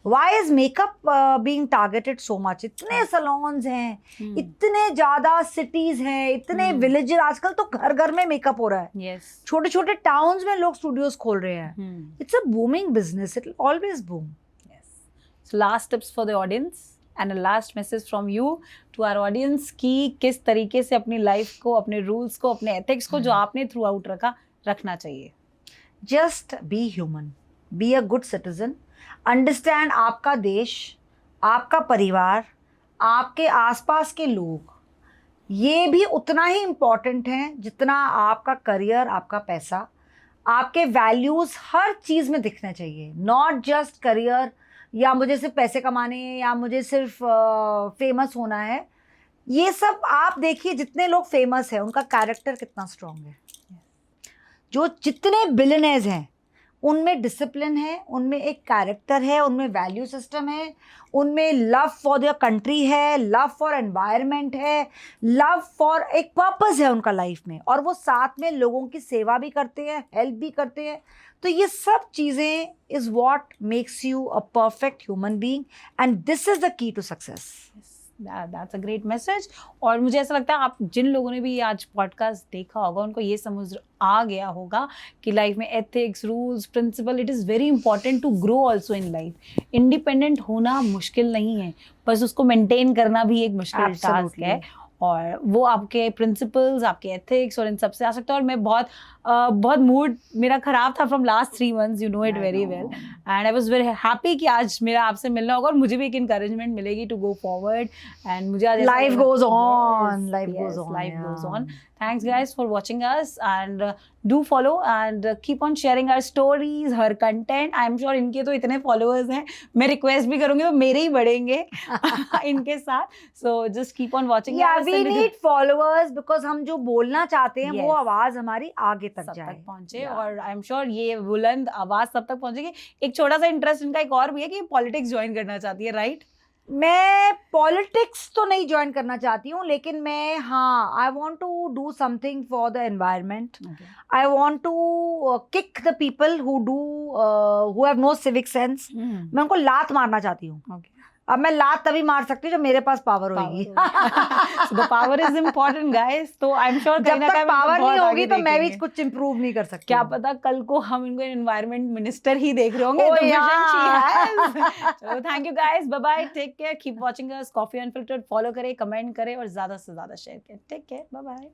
Why is makeup being targeted so much? इतने सैलून्स हैं, इतने ज्यादा सिटीज हैं, इतने विलेजेस. आजकल तो घर घर में मेकअप हो रहा है. छोटे छोटे टाउन्स में लोग स्टूडियोज खोल रहे हैं. It's a booming business. It will always boom. So last tips for the audience and a last message from you to our audience कि किस तरीके से अपनी लाइफ को, अपने रूल्स को, अपने एथिक्स को जो आपने थ्रू आउट रखना चाहिए। Just be human, be a good citizen, understand आपका देश, आपका परिवार, आपके आसपास के लोग, ये भी उतना ही इम्पॉर्टेंट हैं जितना आपका करियर, आपका पैसा। आपके वैल्यूज़ हर चीज़ में दिखना चाहिए, नॉट जस्ट करियर या मुझे सिर्फ पैसे कमाने हैं या मुझे सिर्फ फेमस होना है। ये सब आप देखिए, जितने लोग फेमस हैं उनका कैरेक्टर कितना स्ट्रांग है। जो जितने बिलियनर्स हैं उनमें डिसिप्लिन है, उनमें एक कैरेक्टर है, उनमें वैल्यू सिस्टम है, उनमें लव फॉर देयर कंट्री है, लव फॉर एनवायरनमेंट है, लव फॉर एक पर्पस है उनका लाइफ में, और वो साथ में लोगों की सेवा भी करते हैं, हेल्प भी करते हैं। तो ये सब चीज़ें is what makes you a perfect human being, and this is the key to success. That's a great message। और मुझे ऐसा लगता है आप जिन लोगों ने भी आज पॉडकास्ट देखा होगा उनको ये समझ आ गया होगा कि लाइफ में ethics, rules, principle, it is very important to grow also in life. Independent होना मुश्किल नहीं है, बस उसको मेंटेन करना भी एक मुश्किल टास्क है, और वो आपके प्रिंसिपल्स, आपके एथिक्स और इन सब से आ सकता है। और मैं बहुत मूड मेरा ख़राब था from last 3 months, you know it very well, and I was very happy कि आज मेरा आपसे मिलना होगा और मुझे भी एक इंकरेजमेंट मिलेगी टू गो फॉरवर्ड। एंड मुझे आज life goes on. Thanks guys for watching us, and do follow and keep on sharing our stories, her content. I'm sure इनके तो इतने followers हैं, मैं request भी करूँगी तो मेरे ही बढ़ेंगे इनके साथ। So just keep on watching us. Yeah, we need followers because हम जो बोलना चाहते हैं वो आवाज हमारी आगे तक जाए, तक पहुंचे, और I'm sure ये बुलंद आवाज सब तक पहुंचेगी। एक छोटा सा इंटरेस्ट इनका एक और भी है कि पॉलिटिक्स ज्वाइन करना चाहती है, राइट? मैं पॉलिटिक्स तो नहीं ज्वाइन करना चाहती हूँ, लेकिन मैं I want to do something for the environment. I want to kick the people who have no civic sense. मैं उनको लात मारना चाहती हूँ। अब मैं लात तभी मार सकती हूँ जब मेरे पास पावर होगी। The power is important guys. तो आई एम श्योर जब तक पावर नहीं होगी तो मैं भी कुछ इंप्रूव नहीं कर सकती। क्या पता कल को हम इनको एनवायरनमेंट मिनिस्टर ही देख रहे होंगे। Thank you guys, bye bye, take care, keep watching us. Coffee unfiltered follow करें, कमेंट करें और ज्यादा से ज्यादा शेयर करें। Take care, bye bye.